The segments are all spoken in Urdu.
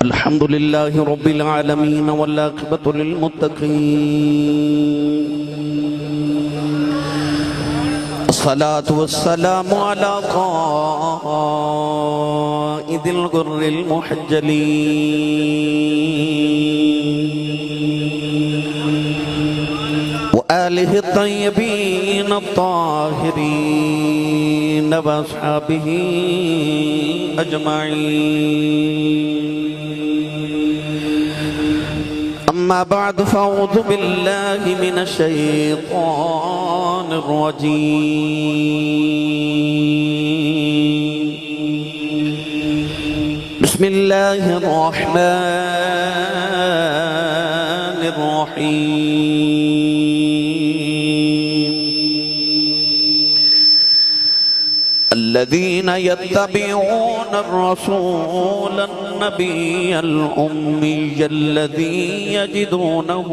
الحمد لله رب العالمين والعاقبة للمتقين الصلاة والسلام على قائد الغر المحجلين وآله الطيبين الطاهرين وأصحابه أجمعين. أما بعد فأعوذ بالله من الشيطان الرجيم. بسم الله الرحمن الرحيم. الذين يتبعون الرسول النبي الأمي الذي يجدونه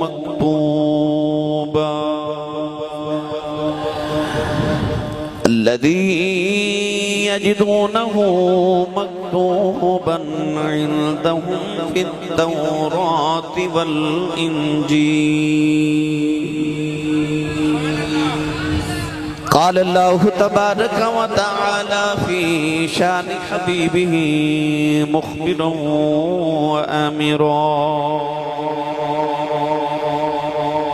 مكتوبا عندهم في التوراة والإنجيل. قال الله تبارك وتعالى في شان حبيبه مخبرا وآمرا: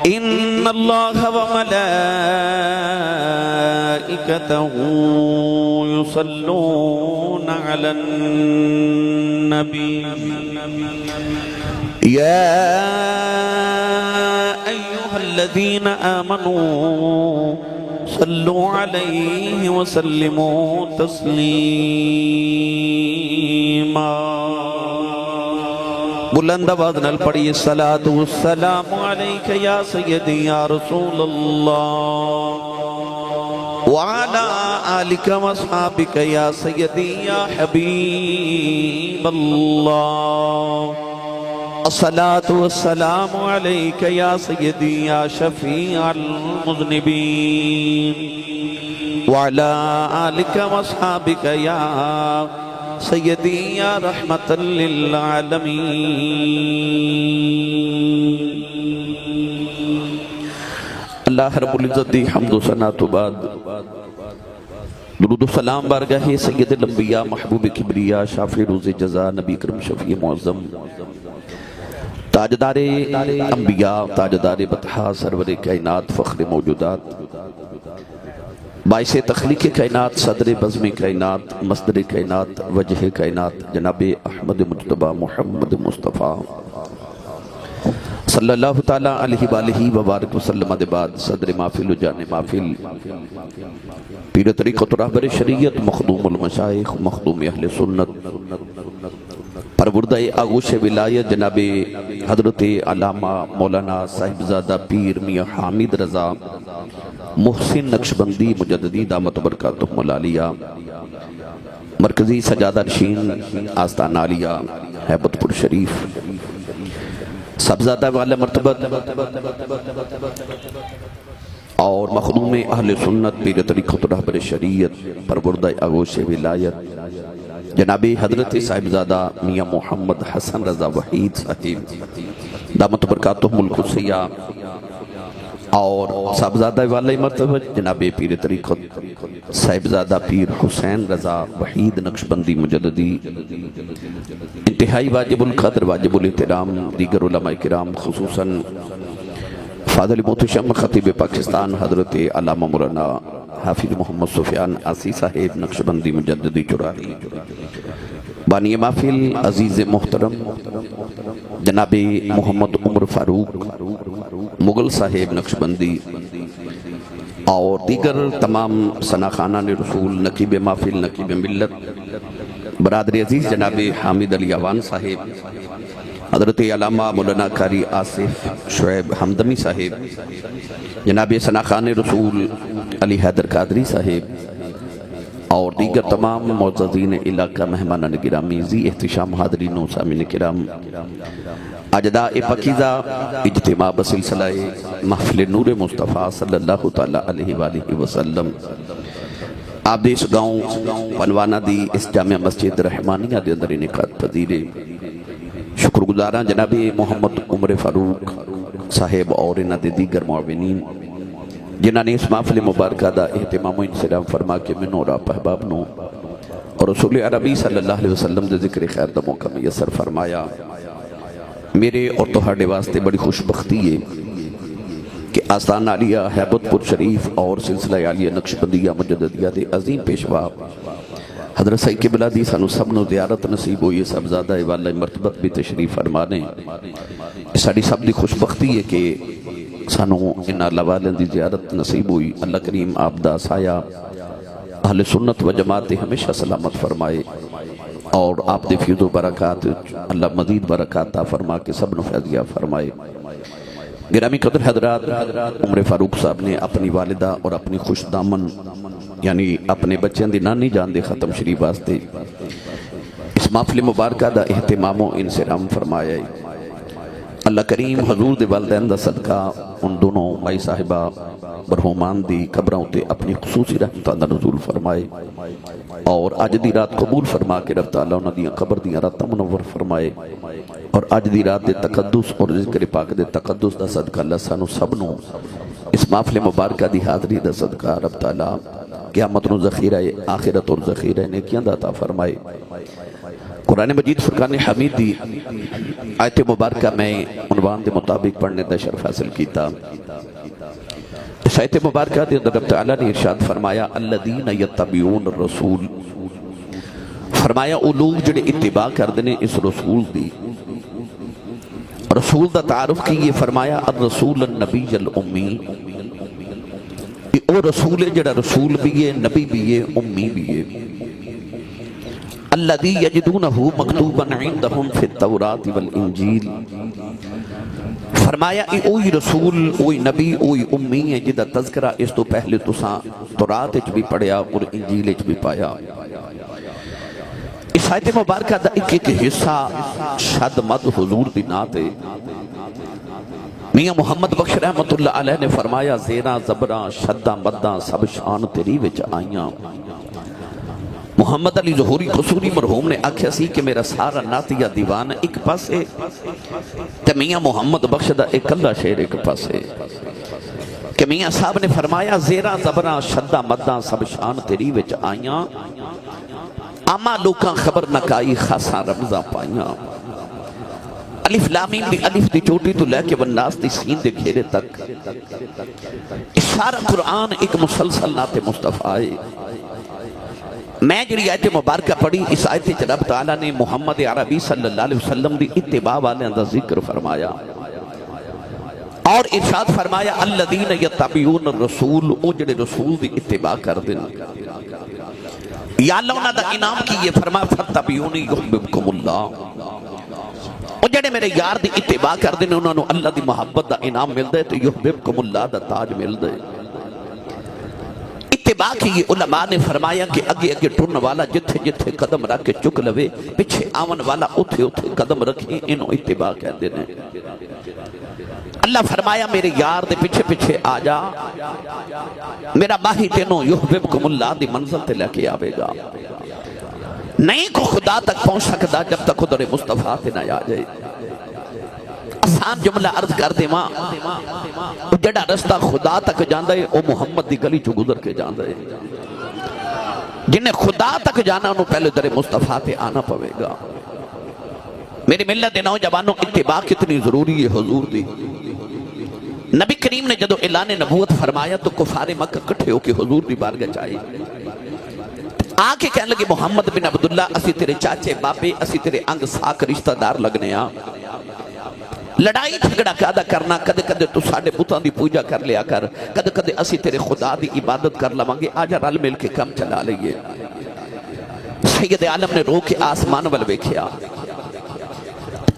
إن الله وملائكته يصلون على النبي يا أيها الذين آمنوا صلوا عليه وسلموا تسلیما. بلند آواز نال پڑھیے الصلاۃ والسلام علیک یا سیدی یا رسول اللہ وعلی آلک واصحابک یا سیدی یا حبیب اللہ. الصلاة والسلام عليك يا سيدي يا شفيع المذنبين وعلى آلك واصحابك يا سيدي يا رحمة للعالمين. اللہ رب العزت دی حمد و ثنا تو بعد درود و سلام بارگاہ سید الانبیاء محبوب کبریا شافع روز جزا نبی کرم شفیع معظم تاجدار انبیاء تاجدار بطحا سرور کائنات فخر موجودات باعث تخلیق کائنات صدر بزم کائنات مصدر کائنات وجہ کائنات جناب احمد مجتبی محمد مصطفیٰ صلی اللہ تعالیٰ علیہ وآلہ وبارک وسلم دے بعد صدر محفل و جان محفل پیر طریقت رہبر شریعت مخدوم المشائخ مخدوم اہل سنت پروردہ آغوش ولایت جناب حضرت علامہ مولانا صاحبزادہ پیر میاں حامد رضا محسن نقشبندی مجددی دامت برکاتہم العالیہ مرکزی سجادہ نشین آستان عالیہ حیبت پور شریف صاحبزادہ والا مرتبت اور مخدوم اہل سنت پیر طریقت رہبر شریعت پروردہ آغوش ولایت جناب حضرت صاحبزادہ میاں محمد حسن رضا وحید صاحب دامت برکاتہم القدسیہ اور صاحبزادہ والی مرتبہ جناب پیر طریقت صاحبزادہ پیر حسین رضا وحید نقشبندی مجددی انتہائی واجب القدر واجب الاحترام دیگر علماء کرام خصوصاً فاضل محتشم خطیب پاکستان حضرت علامہ مولانا حافظ محمد سفیان آسی صاحب نقشبندی مجددی چراہی بانی محفل عزیز محترم جناب محمد عمر فاروق مغل صاحب نقشبندی اور دیگر تمام ثناخانان رسول نقیب محفل نقیب ملت برادر عزیز جناب حامد علی عوان صاحب حضرت علامہ مولانا قاری آصف شعیب حمدمی صاحب جناب ثناخان رسول علی حیدر قادری صاحب اور دیگر تمام معززین علاقہ مہمانان گرامی ذی احتشام حاضرین و سامعین کرام اجداء پاکیزہ اجتماع بسلسلہ محفل نور مصطفیٰ صلی اللہ تعالیٰ علیہ وآلہ وسلم آپ دے اس گاؤں پنوانا دی اس جامع مسجد رحمانیہ دے اندر انعقاد پذیر شکر گزاراں جناب محمد عمر فاروق صاحب اور انہاں دے دیگر معاونین جنہاں نے اس محفل مبارکہ دا اہتمام و انسلام فرما کے منوں اور آپ احباب نو اور رسول عربی صلی اللہ علیہ وسلم دے ذکر خیر دا موقع میسر فرمایا۔ میرے اور تہاڈے واسطے بڑی خوش بختی ہے کہ آستان عالیہ حیبت پور شریف اور سلسلہ عالیہ نقشبندیہ مجددیہ دے عظیم پیشوا حضرت سید قبلہ دی سانو سب نو زیارت نصیب ہوئی، سب زیادہ والا مرتبت بھی تشریف فرمانے۔ ساری سب دی خوش بختی ہے کہ سانو ان اللہ والن دی زیارت نصیب ہوئی۔ اللہ کریم آپ دا سایہ اہل سنت و جماعت ہمیشہ سلامت فرمائے اور آپ دے فیض و برکات اللہ مزید برکات عطا فرما کے سب نو فیض یاب فرمائے۔ گرامی قدر حضرات، عمر فاروق صاحب نے اپنی والدہ اور اپنی خوش دامن یعنی اپنے بچوں دی نانی جان دے ختم شریف واسطے اس محفل مبارکہ دا اہتمام و انصرام فرمایا ہے۔ اللہ کریم حضور دے والدین دا صدقہ ان دونوں مائی صاحبہ برہمان دی قبروں تے اپنی خصوصی رحمتہ دا نزول فرمائے اور آج دی رات قبول فرما کے رب تعالیٰ انہاں دیاں قبر دیاں راتاں منور فرمائے اور آج دی رات دے تقدس اور ذکر پاک دے تقدس دا صدقہ اللہ سانو سب نو اس محفل مبارکہ دی حاضری دا صدقہ رب تعالیٰ قیامت نو ذخیرہ آخرت اور ذخیرہ نیکیاں دا عطا فرمائے۔ قرآن مجید فرقان حمید دی آیت مبارکہ میں عنوان دے مطابق پڑھنے دا شرف حاصل کیتا۔ اس آیت مبارکہ دے رب تعالیٰ نے ارشاد فرمایا الذین یتبعون الرسول، فرمایا او لوگ جڑے اتباع کردنے اس رسول دی۔ رسول دا تعارف کی یہ فرمایا الرسول النبی الامی، او رسول جڑا رسول بھی ہے، نبی بھی ہے، امی بھی ہے۔ الذی یجدونہ مکتوبا عندہم فی التوراۃ والانجیل، فرمایا اوہی رسول، اوہی نبی، اوہی امی ہے جدا تذکرہ اس تو پہلے تساں تورات وچ بھی پڑھیا اور انجیل وچ بھی پایا۔ اس آیت مبارکہ دا ایک ایک حصہ شاد مد حضور دی نات ہے۔ میاں محمد بخش رحمت اللہ علیہ نے فرمایا زیرہ زبرہ شدہ مدہ سب شان تیری وچ آئیاں۔ محمد علی ظہوری قصوری مرحوم نے آکھیا سی کہ میرا سارا ناتیہ دیوان ایک پاسے تے میاں محمد بخش دا ایک اللہ شعر ایک پاسے، کہ میاں صاحب نے فرمایا زیرہ زبرہ شدہ مدہ سب شان تیری وچ آئیاں، آما لوکاں خبر نکائی خاصاں رمضاں پائیاں۔ الف لامیم دی الف دی چوٹی تو لے کے والناس دی سین دے گھیرے تک اس سارا قرآن ایک مسلسل نات مصطفیٰ ہے۔ میں جڑی آیت مبارکہ پڑھی اس آیت وچ رب تعالیٰ نے محمد عربی صلی اللہ علیہ وسلم دی اتباع والے دا ذکر فرمایا اور ارشاد فرمایا الذین یتبعون الرسول، او جڑے رسول دی اتباع کر دیں یا اللہ انہاں دا انعام کی یہ فرمایا فتبعونی یحببکم اللہ، او جڑے میرے یار دی اتباع کر دیں انہاں نو اللہ دی محبت دا انعام مل دے تو یحببکم اللہ دا تاج مل دے۔ اتباع کی یہ علماء نے فرمایا کہ اگے اگے ٹرن والا جتھے جتھے قدم رکھ کے چک لوے، پچھے آون والا اتھے اتھے قدم رکھیں، انہوں اتباع کہہ دینے۔ اللہ فرمایا میرے یار دے پچھے پچھے آ جا، میرا باہی تینوں یحببکم اللہ دی منزل تے لے کے آوے گا۔ نہیں کو خدا تک پہنچ سکتا جب تک خدا مصطفیٰ تے نہ آ جائے۔ آسان جملہ عرض کر دے ماں جڑا رستہ خدا تک جاندہ ہے وہ محمد دی گلی چو گزر کے جاندہ ہے۔ جنہیں خدا تک جانا انہوں پہلے در مصطفیٰ تے آنا پوے گا۔ میری ملت نوجوانوں اتباع کتنی ضروری ہے حضور دی۔ نبی کریم نے جدو اعلان نبوت فرمایا تو کفار مکہ کٹھے ہو کے حضور دی بارگاہ چاہیے، آکے کہنے لگے محمد بن عبداللہ اسی تیرے چاچے باپے اسی تیرے انگ ساک رشتہ دار لگنے آ، لڑائی جھگڑا کیدا کرنا، کدے کدے تو ساڑھے بتان دی پوجا کر لیا کر، کدے کدے اسی تیرے خدا دی عبادت کر لوانگے، آجا رل مل کے کم چلا لئیے۔ سید عالم نے رو کے آسمان وال بیکھیا،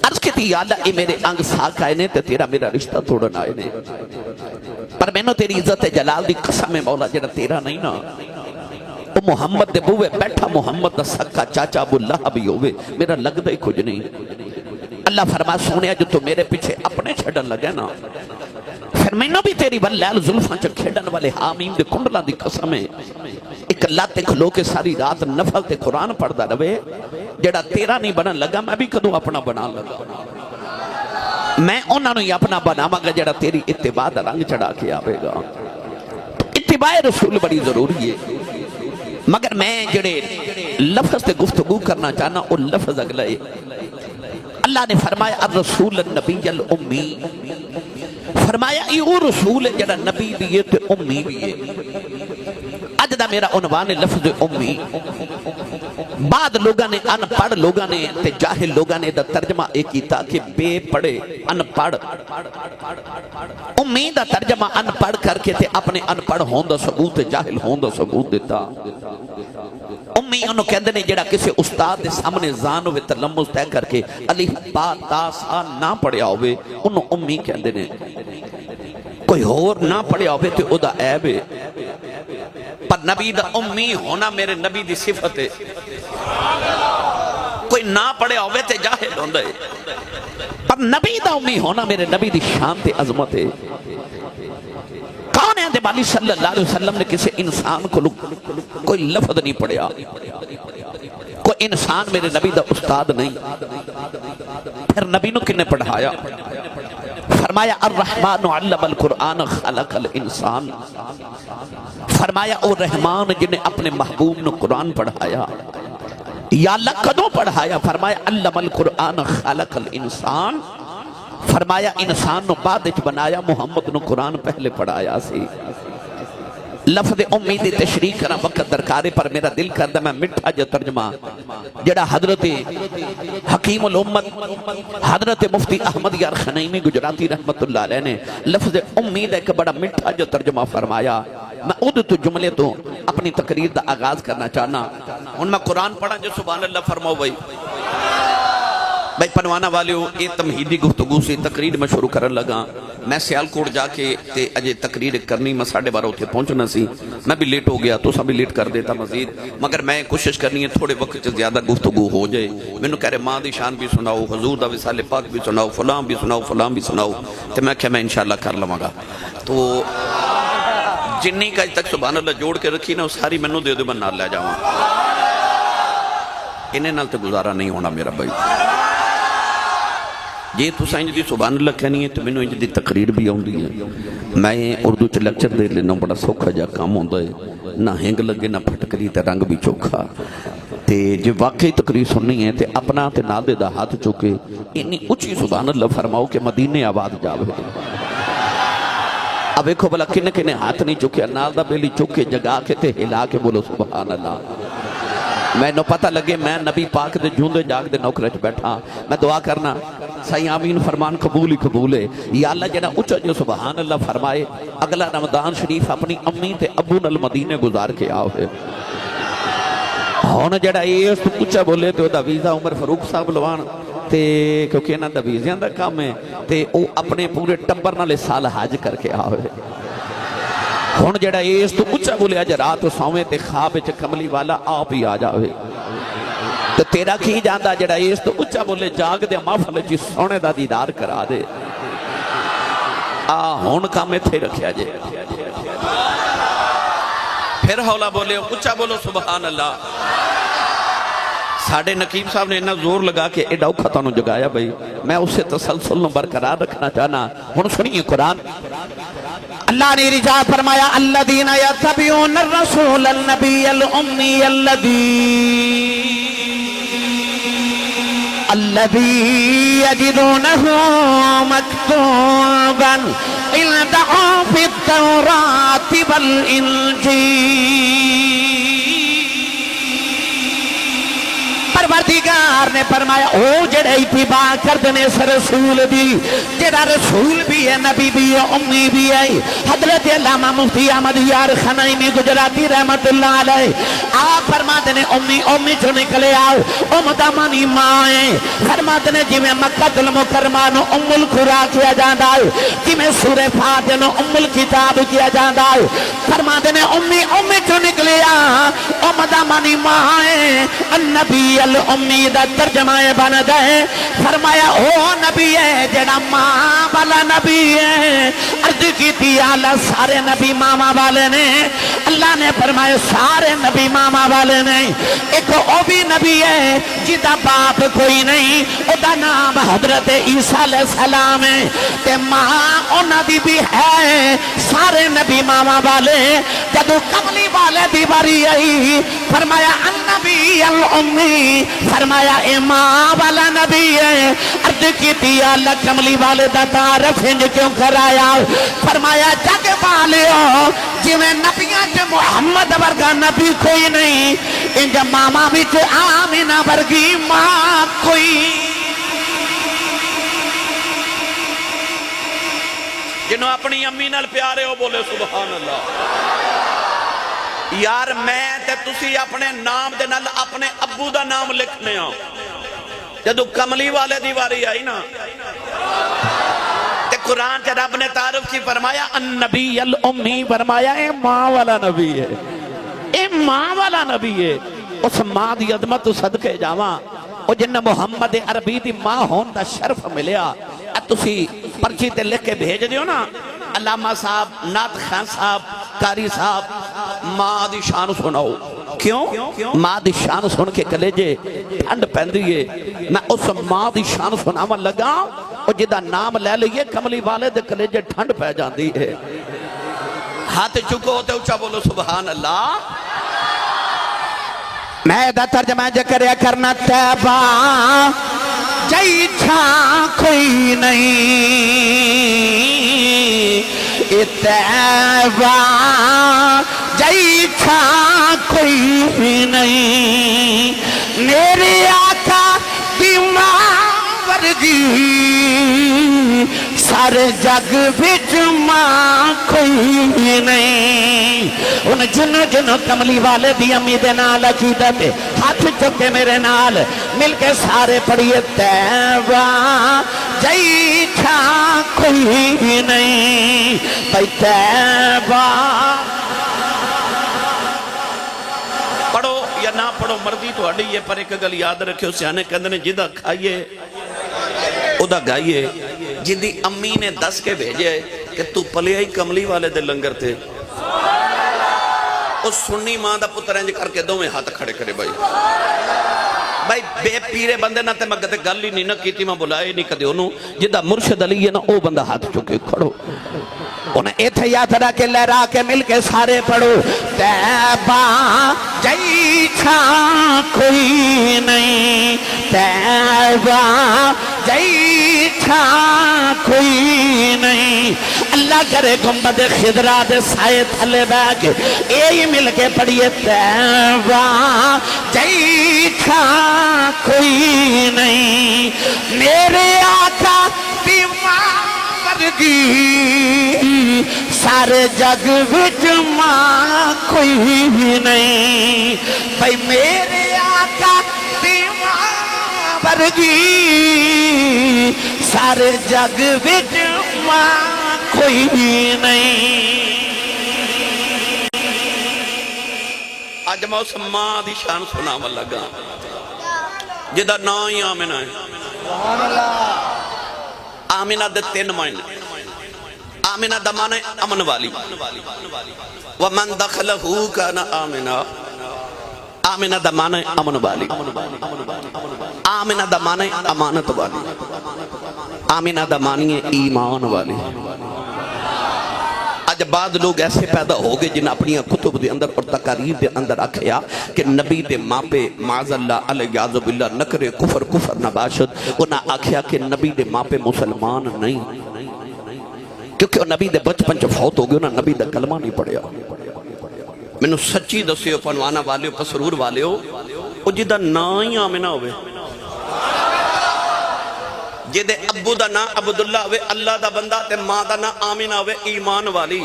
عرض کے تھی یا اللہ اے میرے انگ ساک آئے نے تے تیرا میرا رشتہ توڑن آئے نے، پر میں نے تیری عزت جلال دی قسم مولا جڑا تیرا نہیں نا، وہ محمد دے بوے بیٹھا محمد دا سکا چاچا ابو اللہ بھی ہوئے، میرا لگ دے کچھ نہیں۔ اللہ فرما سونیا جو تو میرے پیچھے اپنے چھڑن لگے نا، پھر میں نے بھی تیری واللیل ظلفاں چا کھیڑن والے حامیم دے کنڈلہ دی قسمیں، ایک کلا تے کھلو کے ساری رات نفل تے قرآن پڑھدا رہے، جڑا تیرا نہیں بنن لگا میں بھی کدوں اپنا بنا لگا، میں انہاں نوں ہی اپنا بناواں گا جڑا تیری اتباع دا رنگ چڑھا کے آوے گا۔ اتباع رسول بڑی ضروری ہے، مگر میں جڑے لفظ تے گفتگو کرنا چاہنا وہ لفظ اگلا ہے۔ اللہ نے فرمایا الرسول النبی الامی، فرمایا یہ وہ رسول ہے جڑا نبی بھی ہے تے امی بھی ہے۔ اج دا میرا عنوان ہے لفظ امی۔ بعد لوگاں نے ان پڑھ لوگاں نے تے جاہل لوگاں نے دا ترجمہ ایک کیتا کہ بے پڑھے ان پڑھ، امی دا ترجمہ ان پڑھ کر کے تے اپنے ان پڑھ ہون دا ثبوت جاہل ہون دا ثبوت دیتا۔ امی انہوں کہندے نے جڑا کسی استاد دے سامنے زان ہوئے تلمز طے کر کے الف با تا سا نہ پڑھیا ہوئے انہوں امی کہندے نے، کوئی اور نہ پڑھیا ہوئے تے او دا عیب ہے، پر نبی دا امی ہونا میرے نبی دی صفت ہے۔ کوئی نہ پڑھیا ہوئے تے جاہل ہوندے، پر نبی دا امی ہونا میرے نبی دی شان تے عظمت ہے۔ کون ہے والی صلی اللہ علیہ وسلم نے کسی انسان کو کوئی لفظ نہیں پڑھیا، کوئی انسان میرے نبی دا استاد نہیں، پھر نبی نو کنے پڑھایا؟ فرمایا الرحمن علم القرآن خلق الانسان، فرمایا او رحمان جنہیں اپنے محبوب نو قرآن پڑھایا۔ یا اللہ کدوں پڑھایا؟ فرمایا علم القرآن خلق الانسان، فرمایا انسان نو بعد اچ بنایا، محمد نو قرآن پہلے پڑھایا سی۔ لفظ امی دی تشریح کرنا وقت درکارے، پر میرا دل کردہ میں مٹھا جو ترجمہ جڑا حضرت حکیم الامت حضرت مفتی احمد یار خنیمی گجراتی رحمت اللہ علیہ نے لفظ امی دا ایک بڑا مٹھا جو ترجمہ فرمایا۔ میں اُدھ تو جملے تو اپنی تقریر دا آغاز کرنا چاہنا۔ ان میں قرآن پڑھا جو سبحان اللہ فرماؤ بھائی پنوانا والے ہو، یہ تمہیدی گفتگو سے تقریر میں شروع کرن لگا۔ میں سیالکوٹ جا کے تے اجے تقریر کرنی، میں 12:30 ہوتے پہنچنا سی، میں بھی لیٹ ہو گیا تو سب بھی لیٹ کر دیتا مزید، مگر میں کوشش کرنی ہے تھوڑے وقت زیادہ گفتگو ہو جائے۔ میں نے کہہ رہے ماں دی شان بھی سناؤ، حضور دا وصال پاک بھی سناؤ، فلاں بھی سناؤ، فلاں بھی سناؤ، تو میں کہا میں انشاءاللہ کر لوں گا۔ تو جنی کا تک سبحان اللہ جوڑ کے رکھی نا، ساری منو دے دو میں نال لے جاواں، انہیں نال تے گزارا نہیں ہونا میرا بھائی۔ یہ تو سائنج دی سبحان اللہ کہنی ہے تو میں نے انج دی تقریر بھی آن دی ہے۔ میں اردو چ لیکچر دے لینا بڑا سوکھا جا کام ہوندہ ہے، نہ ہنگ لگے نہ پھٹکری تے رنگ بھی چوکھا، تے جو واقعی تقریر سننی ہے تے اپنا تے نال دے دا ہاتھ چوکے انی اچھی سبحان اللہ فرماؤ کہ مدینے آباد جاوے۔ اب ایکھو بلا کنے کنے ہاتھ نہیں چوکے، نال دا بیلی چوکے جگا کے تے ہلا کے بولو سبحان اللہ۔ میں نو پتہ لگے میں نبی پاک دے جوندے جاگ دے نوکرچ بیٹھا، میں دعا کرنا سائی آمین فرمان قبول ہی قبول ہے۔ یا اللہ جنہ اچھا جو سبحان اللہ فرمائے اگلا رمضان شریف اپنی امی تے ابو نال مدینے گزار کے آؤ ہے۔ ہونا جڑا یہ تو اچھا بولے تو دا ویزا عمر فاروق صاحب لوان تے کیونکہ انہاں دا ویزیاں دا کام ہے تے او اپنے پورے ٹبر نال سال حج کر کے آؤ ہے۔ ہون جڑا ایس تو اچھا بولے آج رات سویں تے خواب چ کملی والا آپ ہی آ جاوے، تو تیرا کی جاندہ جڑا ایس تو اچھا بولے جاگ دے محفل چ سونے دا دیدار کرا دے۔ ہون کام تھے رکھیا جے، پھر ہولا بولے اچھا بولو سبحان اللہ۔ ساڑھے نقیب صاحب نے اتنا زور لگا کہ ایڈا اوکھا تانوں جگایا بھئی، میں اسے تسلسل نو برقرار رکھنا چاہنا۔ ہن سنیے قرآن، اللہ نے رجاء فرمایا الذین یتبعون الرسول النبی الامی الذی یجدونہ مکتوبا عندهم فی التوراۃ والانجیل۔ پروردگار نے فرمایا او جڑے اتباع کردنے اس رسول دی، جڑا رسول بھی ہے نبی بھی ہے امی بھی ہے۔ حضرت علامہ مفتی احمد یار خنیمی گجراتی رحمت اللہ علیہ آپ فرماتے ہیں امی چو نکلے آؤ، دا مانی ماں ہے۔ فرماتے ہیں جی میں مکہ المکرمہ نو القرآ کیا جاندہ ہے، جی میں سورہ فاتحہ نو الکتاب کیا جاندہ ہے۔ فرماتے ہیں امی چو نکلے آؤ، دا مانی ماں ہے۔ النبی الامی دا ترجمہ بن گئے فرمایا او نبی ہے جڑا ماں والا نبی ہے عرض کی تھی اللہ سارے نبی ماما والے نے اللہ نے فرمایا سارے نبی ماما والے نے ایک او بھی نبی ہے جدا باپ کوئی نہیں او دا نام حضرت عیسیٰ علیہ السلام ہے تے ماں اونا دی بھی ہے سارے نبی ماما والے جدو کملی والے دی باری آئی فرمایا النبی الامی فرمایا اے ماں والا نبی ہے عرض کی تھی اللہ کملی والے دا تعارف انج کیوں کرایا فرمایا جگ والے ہو جی میں نبیاں چے محمد ورگا نبی کوئی نہیں انج ماما بھی چے آمینہ ورگی ماں کوئی جنہوں اپنی امی نال پیارے ہو بولے سبحان اللہ یار میں تے تسی اپنے نام دے نال اپنے ابو دا نام لکھنے ہو جدو کملی والے دیواری آئی نا تے قرآن کے رب نے تعارف کی فرمایا النبی الامی فرمایا اے ماں والا نبی ہے اے ماں والا نبی ہے اس ماں دی عظمت صدقے جاواں او جن محمد عربی دی ماں ہون دا شرف ملیا تسی پرچی تے لکھ کے بھیج دیو نا علامہ صاحب نعت خان صاحب قاری صاحب ماں دی شان سناؤ کیوں ماں دی شان سن کے کلیجے ٹھنڈ پہندیے میں اس ماں دی شان سناوا لگا اور جدہ نام لے لئیے کملی والے دے کلیجے ٹھنڈ پہ جاندی ہے ہاتھ چکو ہوتے اچھا بولو سبحان اللہ میں دا ترجمہ کریا کرنا تیبہ جائی چھا کوئی نہیں تیبہ جائی چھا کوئی نہیں میرے آقا کی ماں ورگی سارے جگ بچ ماں کوئی نہیں ان جنوں کملی والے دی امی دے نال عقیدت ہاتھ چکے میرے نال مل کے سارے پڑھیے تیبہ جائی چھا کوئی نہیں بھائی تیبہ پڑھو یا نہ پڑھو مرضی تو اڈی ہے پر ایک گل یاد رکھے اسے آنے کہندنے جدہ کھائیے ادا گائیے جدی امی نے دس کے بھیجے کہ تو پلے آئی کملی والے دے لنگر تھے اس سنی ماں دا پتر انج کر کے دو میں ہاتھ کھڑے کرے بھائی بے پیرے بندے نہ تے مگتے گل ہی نہیں نہ کیتی میں بلائے نہیں کدے انہوں جدہ مرشد علی ہے نا او بندہ ہاتھ چکے کھڑو انہیں ایتھے یاد رہا کے لہرا کے مل کے سارے پڑھو تیبہ جائی چھا کوئی نہیں تیبہ جائی چھا کوئی نہیں اللہ کرے گنبد خضرہ دے سائے تھلے بیگ اے مل کے پڑھیے تیبہ جائی چھا کوئی نہیں میرے آقا دی ماں ورگی سارے جگ وچ ماں کوئی نہیں بھائی میرے آقا دی ماں ورگی سارے جگ وچ ماں کوئی نہیں آج میں اس ماں دی شان سناوا لگا جدہ نا ہی آمینہ ہے آمینہ دے تین معنی آمینہ دا معنی امن والی ومن دخلہو کانا آمینہ آمینہ دا معنی امن والی آمینہ دا معنی امانت والی آمینہ دا معنی ایمان والی آج بعض لوگ ایسے پیدا ہو گئے جن اپنی کتب دے اندر اور تقاریر دے اندر آکھیا کہ نبی دے ماں پہ معاذ اللہ علیہ عزب اللہ نکرے کفر نباشد انہاں آکھیا کہ نبی دے ماں پہ مسلمان نہیں کیونکہ وہ نبی دے بچپن جو فوت ہو گئے انہاں نبی دے کلمہ نہیں پڑھیا میں نے سچی دسی ہو پنوانا والے ہو پسرور والے ہو وہ جدہ نا ہی آمینہ ہوئے جدے ابو دا نا عبداللہ ہوئے اللہ دا بندہ تے ماں دا نا آمینہ ہوئے ایمان والی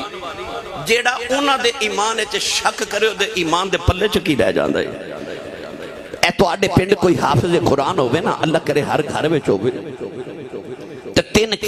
جیڑا اونا دے ایمان چے شک کرے دے ایمان دے پلے چکی رہ جان دے اے تو آڈے پینڈ کوئی حافظ قرآن ہوئے نا اللہ کرے ہر گھر میں چوبے 3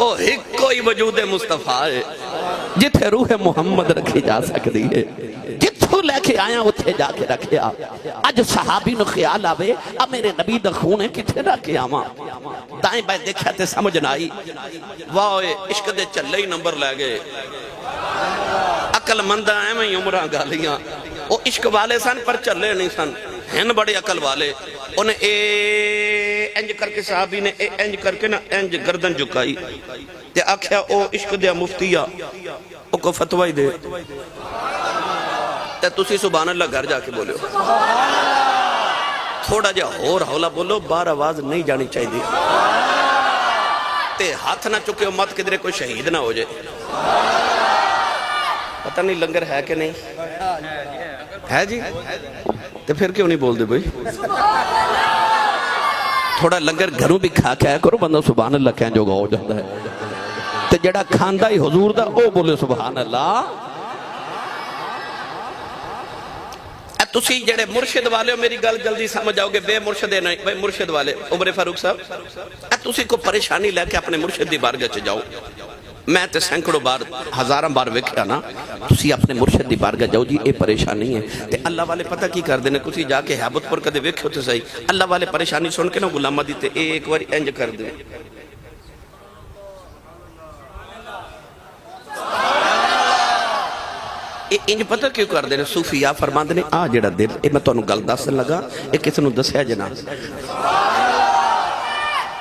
او ایک کوئی وجود مصطفیٰ ہے جتھے روح محمد رکھی جا سکتی ہے، جتھوں لے کے آیا اتھے جا کے رکھیا۔ اج صحابی نو خیال آوے اب میرے نبی دا خون ہے کتھے رکھ کے آواں، دائیں بائیں دیکھا تے سمجھ نہ آئی، واہ عشق دے چلے ہی نمبر لے گئے۔ عقل مندہ ہیں میں عمرہ گالیاں، وہ عشق والے سن پر چلے نہیں سن، ہن بڑے عقل والے۔ انہیں انج کر کے صحابی نے انج کر کے نا انج گردن جھکائی تے آکھیا او عشق دیا مفتیا او کو فتوی دے تے تسی سبحان اللہ گھر جا کے بولو، تھوڑا جا اور حولا بولو، بار آواز نہیں جانی چاہیے تے ہاتھ نہ چکے ہو، مت کدھرے کوئی شہید نہ ہو جائے۔ پتہ نہیں لنگر ہے کہ نہیں ہے جی، تے پھر کیوں نہیں بول دے بھئی؟ تھوڑا لنگر گھروں بھی کھا کے آیا کرو، بندہ سبحان اللہ کہیں جو گا ہو جاتا ہے، تے جڑا کھاندہ ہی حضور دا او بولے سبحان اللہ۔ تسی جڑے مرشد والے ہو میری گل جلدی سمجھ آؤ گے، بے مرشد نہیں، بے مرشد والے عمر فاروق صاحب تسی کو پریشانی لے کے اپنے مرشد دی بارگاہ چ جاؤ، میں تے سینکڑوں بار ہزاراں بار ویکھیا نا، تسی اپنے مرشد دی بارگاہ جاؤ جی اے پریشانی ہے تے اللہ والے پتہ کی کر دینے، کسی جا کے حیبت پر کدے ویکھو تے صحیح، اللہ والے پریشانی سن کے نا غلامہ دی تے ایک واری انج کر دے، انج پتہ کیوں کر دینے؟ صوفیاء فرماندے نے آ جڑا دل، اے میں تانوں گل دسن لگا، اے کسے نوں دسیا جے نا،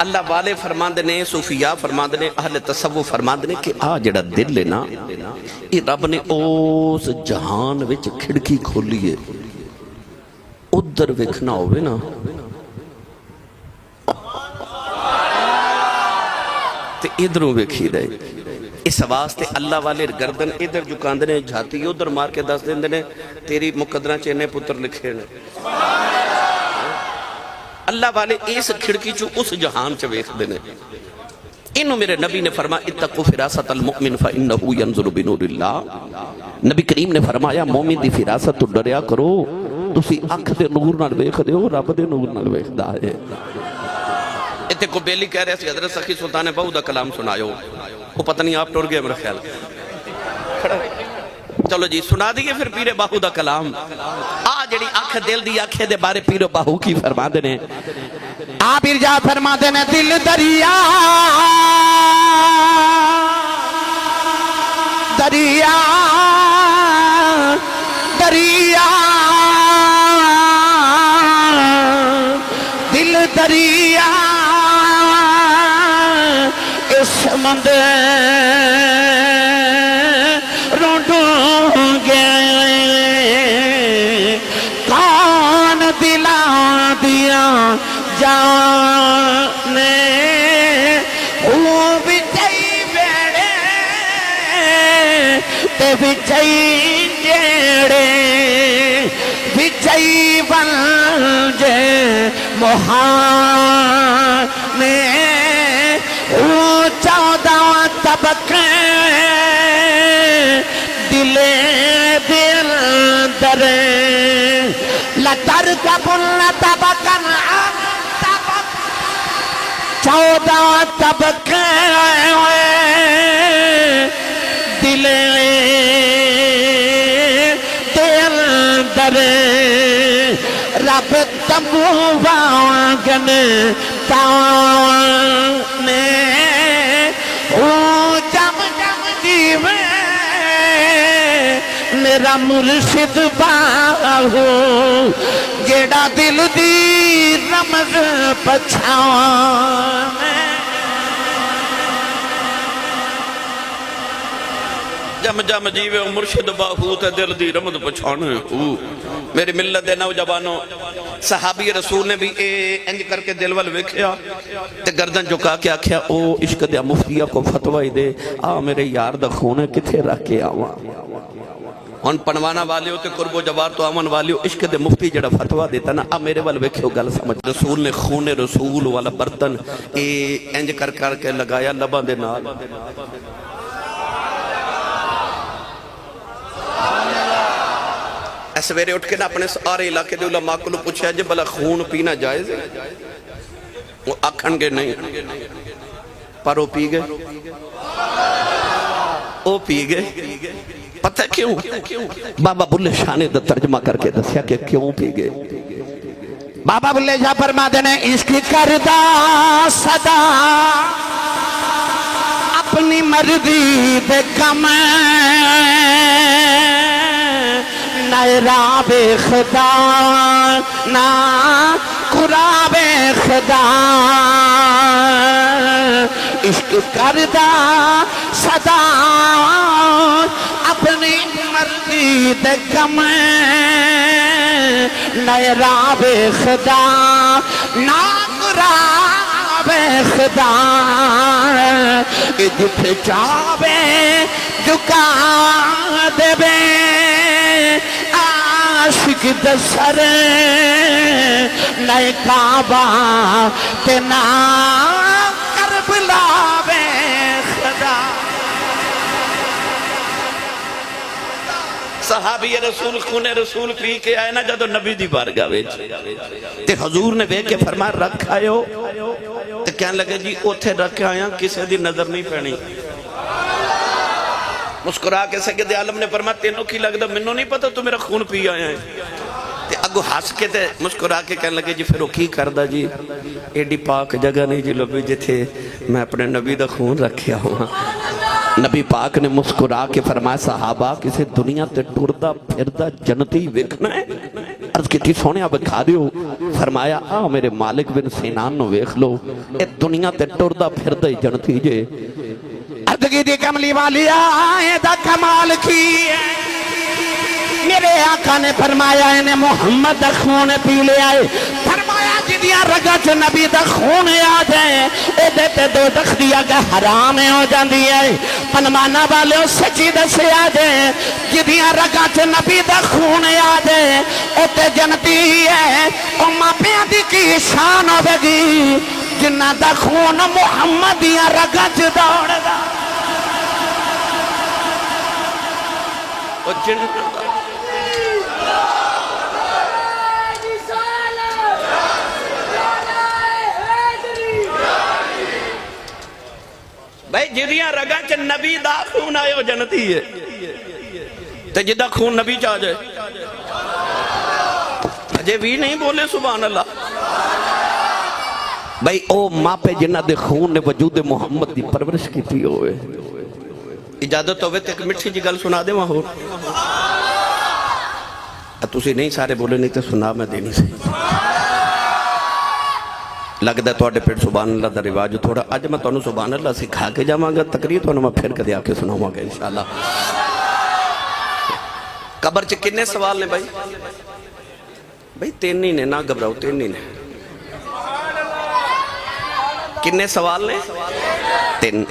اللہ والے فرماندے نے، صوفیاء فرماندے نے، اہل تصوف فرماندے نے کہ آ جڑا دل ہے نا، اے رب نے اس جہان وچ کھڑکی کھولی ہے، ادھر ویکھنا ہوئے نا تے ادھروں ویکھی دے، اس واسطے اللہ والے گردن ادھر جھکاندے نے، جھاتی ادھر مار کے دس دیندے نے تیری مقدرہ چینے پتر لکھے نے۔ اللہ والے اس کھڑکی چو اس جہان چو ویکھ دینے۔ انہوں میرے نبی نے فرمایا اتقوا فراست المؤمن فإنہو ینظر بنور اللہ، نبی کریم نے فرمایا مومن دی فراست تو ڈریا کرو، تسی اکھ دے نور نال ویکھ دے ہو، رب دے نور نال ویکھدا ہے۔ اتنے کو بیلی کہہ رہے تھے حضرت سخی سلطان بہو دا کلام سنایو، وہ پتہ نہیں آپ ٹوڑ گئے میرا خیال، چلو جی سنا دیئے پھر پیر باہو دا کلام۔ آ جڑی آنکھ دل دی آنکھیں دے بارے پیر باہو کی فرما دینے، آپ ارجا فرما دینے دل دریا دریا دریا دل دریا اس مندے روڈوں گے کون دلا دیا جانے وہ بچائی بیڑے تے بچائی جیڑے بچائی بن جے مہانے وہ 14 طبقے دلے دل درے لترکبن طبقا عن طبق 14 طبقے دلے دل درے رب تمو وانگن تانے او جم جم جیوے میرا مرشد باہو جیڑا دل دی رمز پچھانے جم جم جیوے مرشد باہو تے دل دی رمز پچھانے میری ملت دے نوجوانوں صحابی رسول نے بھی انج کر کے دل وال ویکھیا تے گردن جھکا کے آکھیا او عشق دے مفتیہ کو فتوی دے آ میرے یار دا خون کتھے رکھ کے آواں ہن پنوانا والے ہو تے قرب و جوار تو آمن والے ہو عشق دے مفتی جڑا فتوی دیتا نا آ میرے وال ویکھیو گل سمجھ رسول نے خون رسول والا برتن انج کر کر کے لگایا لباں دے نال سویرے اٹھ کے نا اپنے سارے علاقے دے علماء کو پوچھا جے بلا خون پینا جائز ہے وہ آکھن گے نہیں پر وہ پی گئے، وہ پی گئے۔ پتہ کیوں؟ بابا بلے شاہ نے ترجمہ کر کے دسیا کہ کیوں پی گئے۔ بابا بلے شاہ فرماتے ہیں عشق کردہ صدا اپنی مرضی دے کم نہ راب خدا نہ قراب خدا، عشق کردہ صدا اپنی مرضی دے کم نہ راب خدا نہ قراب خدا، جتھے چاہے جھکا دے بے عاشق دسر نہ کعبہ تے نہ کربلا بے خدا۔ صحابی رسول خون رسول پی کے آئے نا جدو نبی دی بارگاہ وچ تے حضور نے ویکھ کے فرمایا رکھ آئیو تے کہنے لگے جی اوتھے رکھ آیا کسے دی نظر نہیں پینی۔ مسکرا کے سید عالم نے فرمایا تینوں کی لگدا منوں نہیں پتا تو میرا خون پی آیا ہے تے اگو ہنس کے تے مسکرا کے کہنے لگے جی پھر وہ کی کردا جی ایڈی پاک جگہ نہیں جی لبی جتھے میں اپنے نبی دا خون رکھیا ہوں۔ نبی پاک نے مسکرا کے فرمایا صحابہ کسی دنیا تے ٹردا پھردا جنتی ویکھنا ہے؟ عرض کی سونے آپ کھا دیو۔ فرمایا آ میرے مالک بن سینان نو ویکھ لو اے دنیا تے ٹردا پھردا جنتی جے۔ عرض کی دی کملی والی آئے دا کمال کی میرے آقا نے فرمایا انہیں محمد دا خون پی لے آئے، فرمایا جدیاں رگا چ نبی دا خون آ جائے اے دیتے دو دخدیا کا حرام ہو جاندی ہے۔ پنمانا والے اس سچی دسے آ جائے جدیاں رگا چ نبی دا خون آ جائے اے تے جنتی ہے۔ او ماں پیاں دی کی شان ہو گی جنہ دا خون محمد دیاں رگا چ دوڑ دا اور جن بھائی جدیاں رگا چ نبی دا خون آئے ہو جنتی ہے تے جدہ خون نبی چاہ جائے اجے بھی نہیں بولے سبحان اللہ۔ بھائی او ماں پہ جنہ دے خون نے وجود محمد دی پرورش کی تھی ہوئے۔ اجازت ہوئے تے ایک مٹھی جی گل سنا دے وہاں ہو تسی نہیں سارے بولے نہیں تے سنا میں دینی سے لگتا ہے تو آڈے پیٹ سبحان اللہ دا رواج تھوڑا آج میں تو انہوں سبحان اللہ سکھا کے جاؤں گا تقریر تو انہوں میں پھر کدے آکے سناؤں گا انشاءاللہ۔ قبر چے کنے سوال نے بھائی؟ بھائی تین ہی نے نا گھبراؤ تین ہی نے کنے سوال نے؟ تین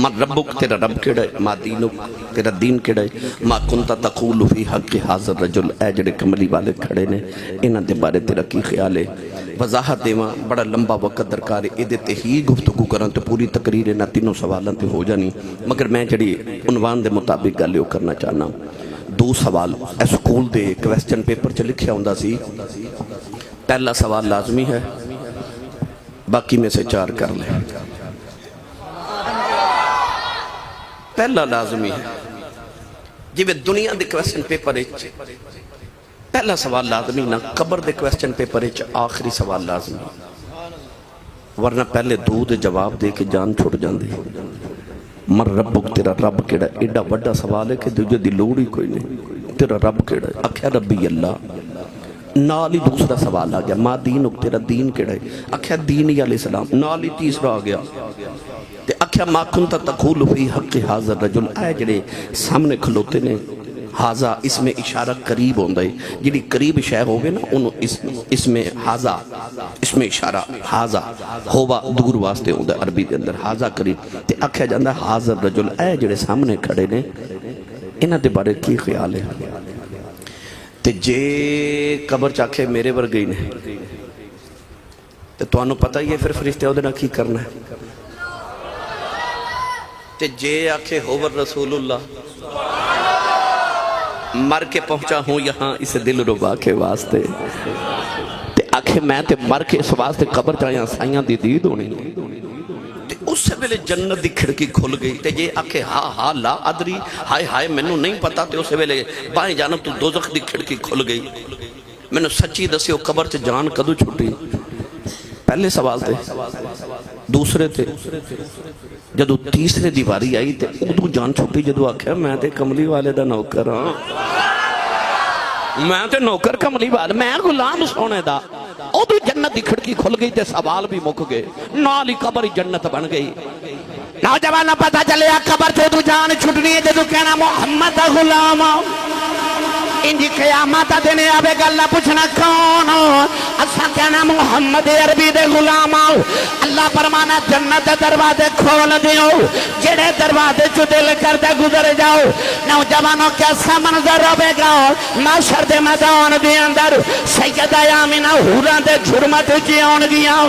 من ربک تیرا رب کیڑا ہے ما دینک تیرا دین کیڑا ہے ما کنتا تقول فی حق حاضر رجل اے جڑے کملی والے کھڑے نے انہاں دے بارے تیرا کی خیال ہے؟ وضاحت دیواں بڑا لمبا وقت درکار ہے ادھے تے ہی گفتگو کرن تے پوری تقریر انہاں تینوں سوالوں تے ہو جانی مگر میں جڑی عنوان دے مطابق گل کرنا چاہنا دو سوال اسکول دے کویسچن پیپر چ لکھیا ہوندا سی۔ پہلا سوال لازمی ہے باقی میں سے چار کر لیں۔ پہلا لازمی ہے جی وہ دنیا دے کویسچن پیپر پہلا سوال لازمی نہ قبر دے کویسچن پیپر آخری سوال لازمی ورنہ پہلے دو دے جواب دے کے جان چھوڑ جاندے۔ من ربک تیرا رب کیڑا ایڈا بڑا سوال ہے کہ دوجہ دی لوڑی کوئی نہیں۔ تیرا رب کیڑا ہے اکھیا ربی اللہ نال ہی دوسرا سوال آ گیا ما دینک تیرا دین کیڑا ہے اکھیا دین علیہ السلام نال ہی تیسرا آ گیا تے اکھیا ما کنتا تقول فی حق حاضر رجل اے جڑے سامنے کھلوتے نے حاضا اس میں اشارہ قریب ہوندہ ہے جڑی قریب شے ہوگے نا انہوں اس میں حاضا اس میں اشارہ حاضا ہوا دور واسطے ہوندہ ہے عربی دے اندر حاضا قریب تے اکھیا جاندہ حاضر رجل اے جڑے سامنے کھڑے نے انہاں دے بارے کی خیال ہے؟ تے جے قبر چاکھے میرے ور گئی نے تے تو انہوں پتہ ہی ہے پھر فرشتے ہو دینا کی کرنا ہے تے جے آکھے ہوور رسول اللہ مر کے پہنچا ہوں یہاں اس دل ربا کے واسطے تے آکھے میں تے مر کے اس واسطے قبر چاہیاں سائیاں دی دید ہونی تے اس ویلے جنت دی کھڑکی کھل گئی تے جے آکھے ہا ہا لا ادری ہائے ہائے مینوں نہیں پتا تے اس ویلے بائیں جانب تو دوزخ دی کھڑکی کھل گئی مینوں سچی دسیو قبر چ جان کدو چھٹی پہلے سوال تھے دوسرے تھے جدو تیسرے دیواری آئی تے ادو جان چھٹی جدو آکھیا میں تے کملی والے دا نوکر ہاں میں تے نوکر کملی والے میں غلام سونے دا ادو جنت دی کھڑکی کھل گئی تے سوال بھی مک گئے نالی قبر جنت بن گئی نوجوانوں پتا چلیا قبر سے تو جان چھٹنی ہے جدو کہنا محمد دا غلام انجی قیامت دینے آبے گا اللہ پوچھنا کون اسا کہنا محمد عربی دے غلام اللہ فرمانا جنت دروازے کھول دیو جڑے دروازے چو دل کر دے گزر جاؤ نوجوانوں کیسا منظر ہوے گا معاشر دے میدان دے اندر سیدہ آمینہ حوران دے جرمت جیون گیا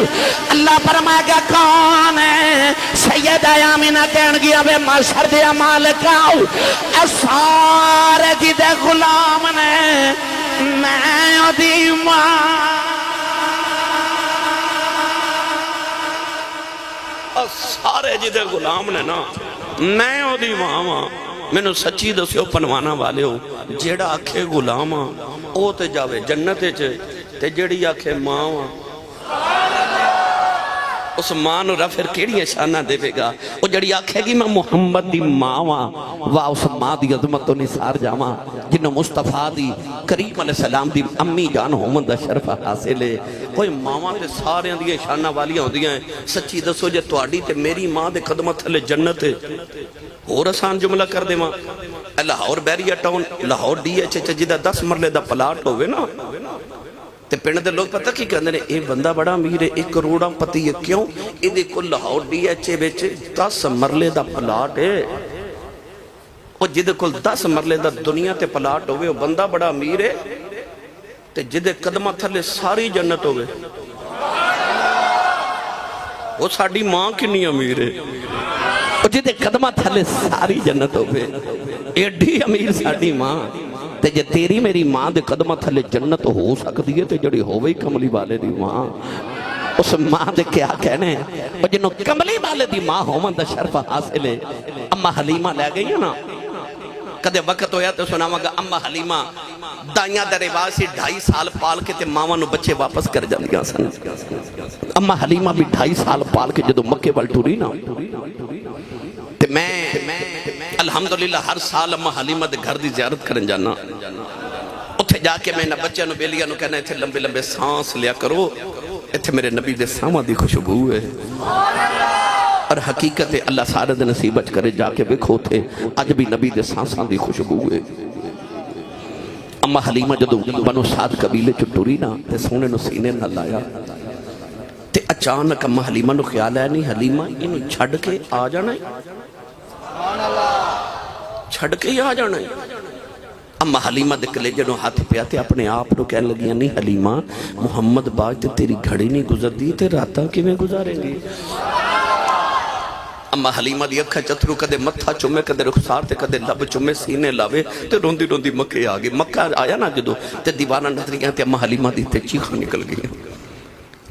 اللہ فرمائے گا کون ہے سیدہ آمینہ کہن گیا بے معاشر دے مالک آؤ سارے جی دے غلام میں دی ماں سارے جی دے غلام نے نا میں دی ماں میں نو سچی دسیو پنوانا والے ہو جیڑا آکھے غلام او تے جاوے جنت تے جیڑی آکھے ماں اس ماں نو رفر کیڑی شانہ دے گا وہ جڑی آکھے گی میں محمد دی ماں واہ اس ماں دی عظمت تو نثار جاواں جنہوں مصطفیٰ دی کریم علیہ السلام دی امی جان ہومن دا شرف حاصل ہے کوئی ماں تے سارے دی شانہ والیاں ہوندیاں ہیں سچی دسو جے تواڈی تے میری ماں دے قدمت تھلے جنت ہے اور آسان جملہ کر دے ماں Lahore Bahria town Lahore D H H جدہ 10 مرلے دا پلاٹ ہوئے نا تے پینڈ دے لوگ پتہ کی کہندے نے اے بندہ بڑا امیر ہے 1 کروڑ پتی ہے کیوں اے دیکھو لاہور ڈی ایچ اے وچ 10 مرلے دا پلاٹ ہے او جدے کول 10 مرلے دا دنیا تے پلاٹ ہوئے او بندہ بڑا امیر ہے تے جدے قدمہ تھلے ساری جنت ہوئے وہ ساڑی ماں کنی امیر ہے او جدے قدمہ تھلے ساری جنت ہوئے ایڈی امیر ساڑی ماں تے جے تیری میری ماں دے قدمہ تھلے جنت ہو سکتی ہے تے جڑی ہوئی کملی والے دی ماں اس ماں دے کیا کہنے اور جنہوں کملی والے دی ماں ہومن دا شرف حاصل ہے اممہ حلیمہ لے گئی ہے نا کدے وقت ہویا تو سناواں گا اممہ حلیمہ دائیاں دے رواج سے 2.5 سال پال کے تے ماں نو بچے واپس کر جاندیاں سن اممہ حلیمہ بھی 2.5 سال پال کے جدو مکے وال ٹری نا تے میں الحمدللہ ہر سال اممہ حلیمہ دے گھر دی زیارت کرن جانا اتھے جا کے میں نہ بچے نو بیلیاں نو کہنا اتھے لمبے لمبے سانس لیا کرو اتھے میرے نبی دے سامہ دی خوشبو ہے اور حقیقت اللہ سارے دے نصیبت کرے جا کے بکھو تھے آج بھی نبی دے سانساں دی خوشبو ہے اممہ حلیمہ جدو بنو سعد قبیلے چٹوری نا تے سونے نو سینے نہ لایا تے اچانک اممہ حلیمہ نو خیال ہے نہیں حلیمہ انو چھڑ کے آ جانا ہے چھڑ کے ہی آ جانا ہے اممہ حلیمہ دے کلیجے نو ہاتھ پہ آتے اپنے آپ نو کہنے لگیاں نہیں حلیمہ محمد باج تے تیری گھڑی نہیں گزر دی تے راتاں کی میں گزاریں گی اممہ حلیمہ دی اکھا چترو کدے متھا چمے کدے رخسار تے کدے لب چمے سینے لاوے تے روندی روندی مکے آگے مکہ آیا نا جدو تے دیوانہ نظریاں تے اممہ حلیمہ دی تے چیخ نکل گئی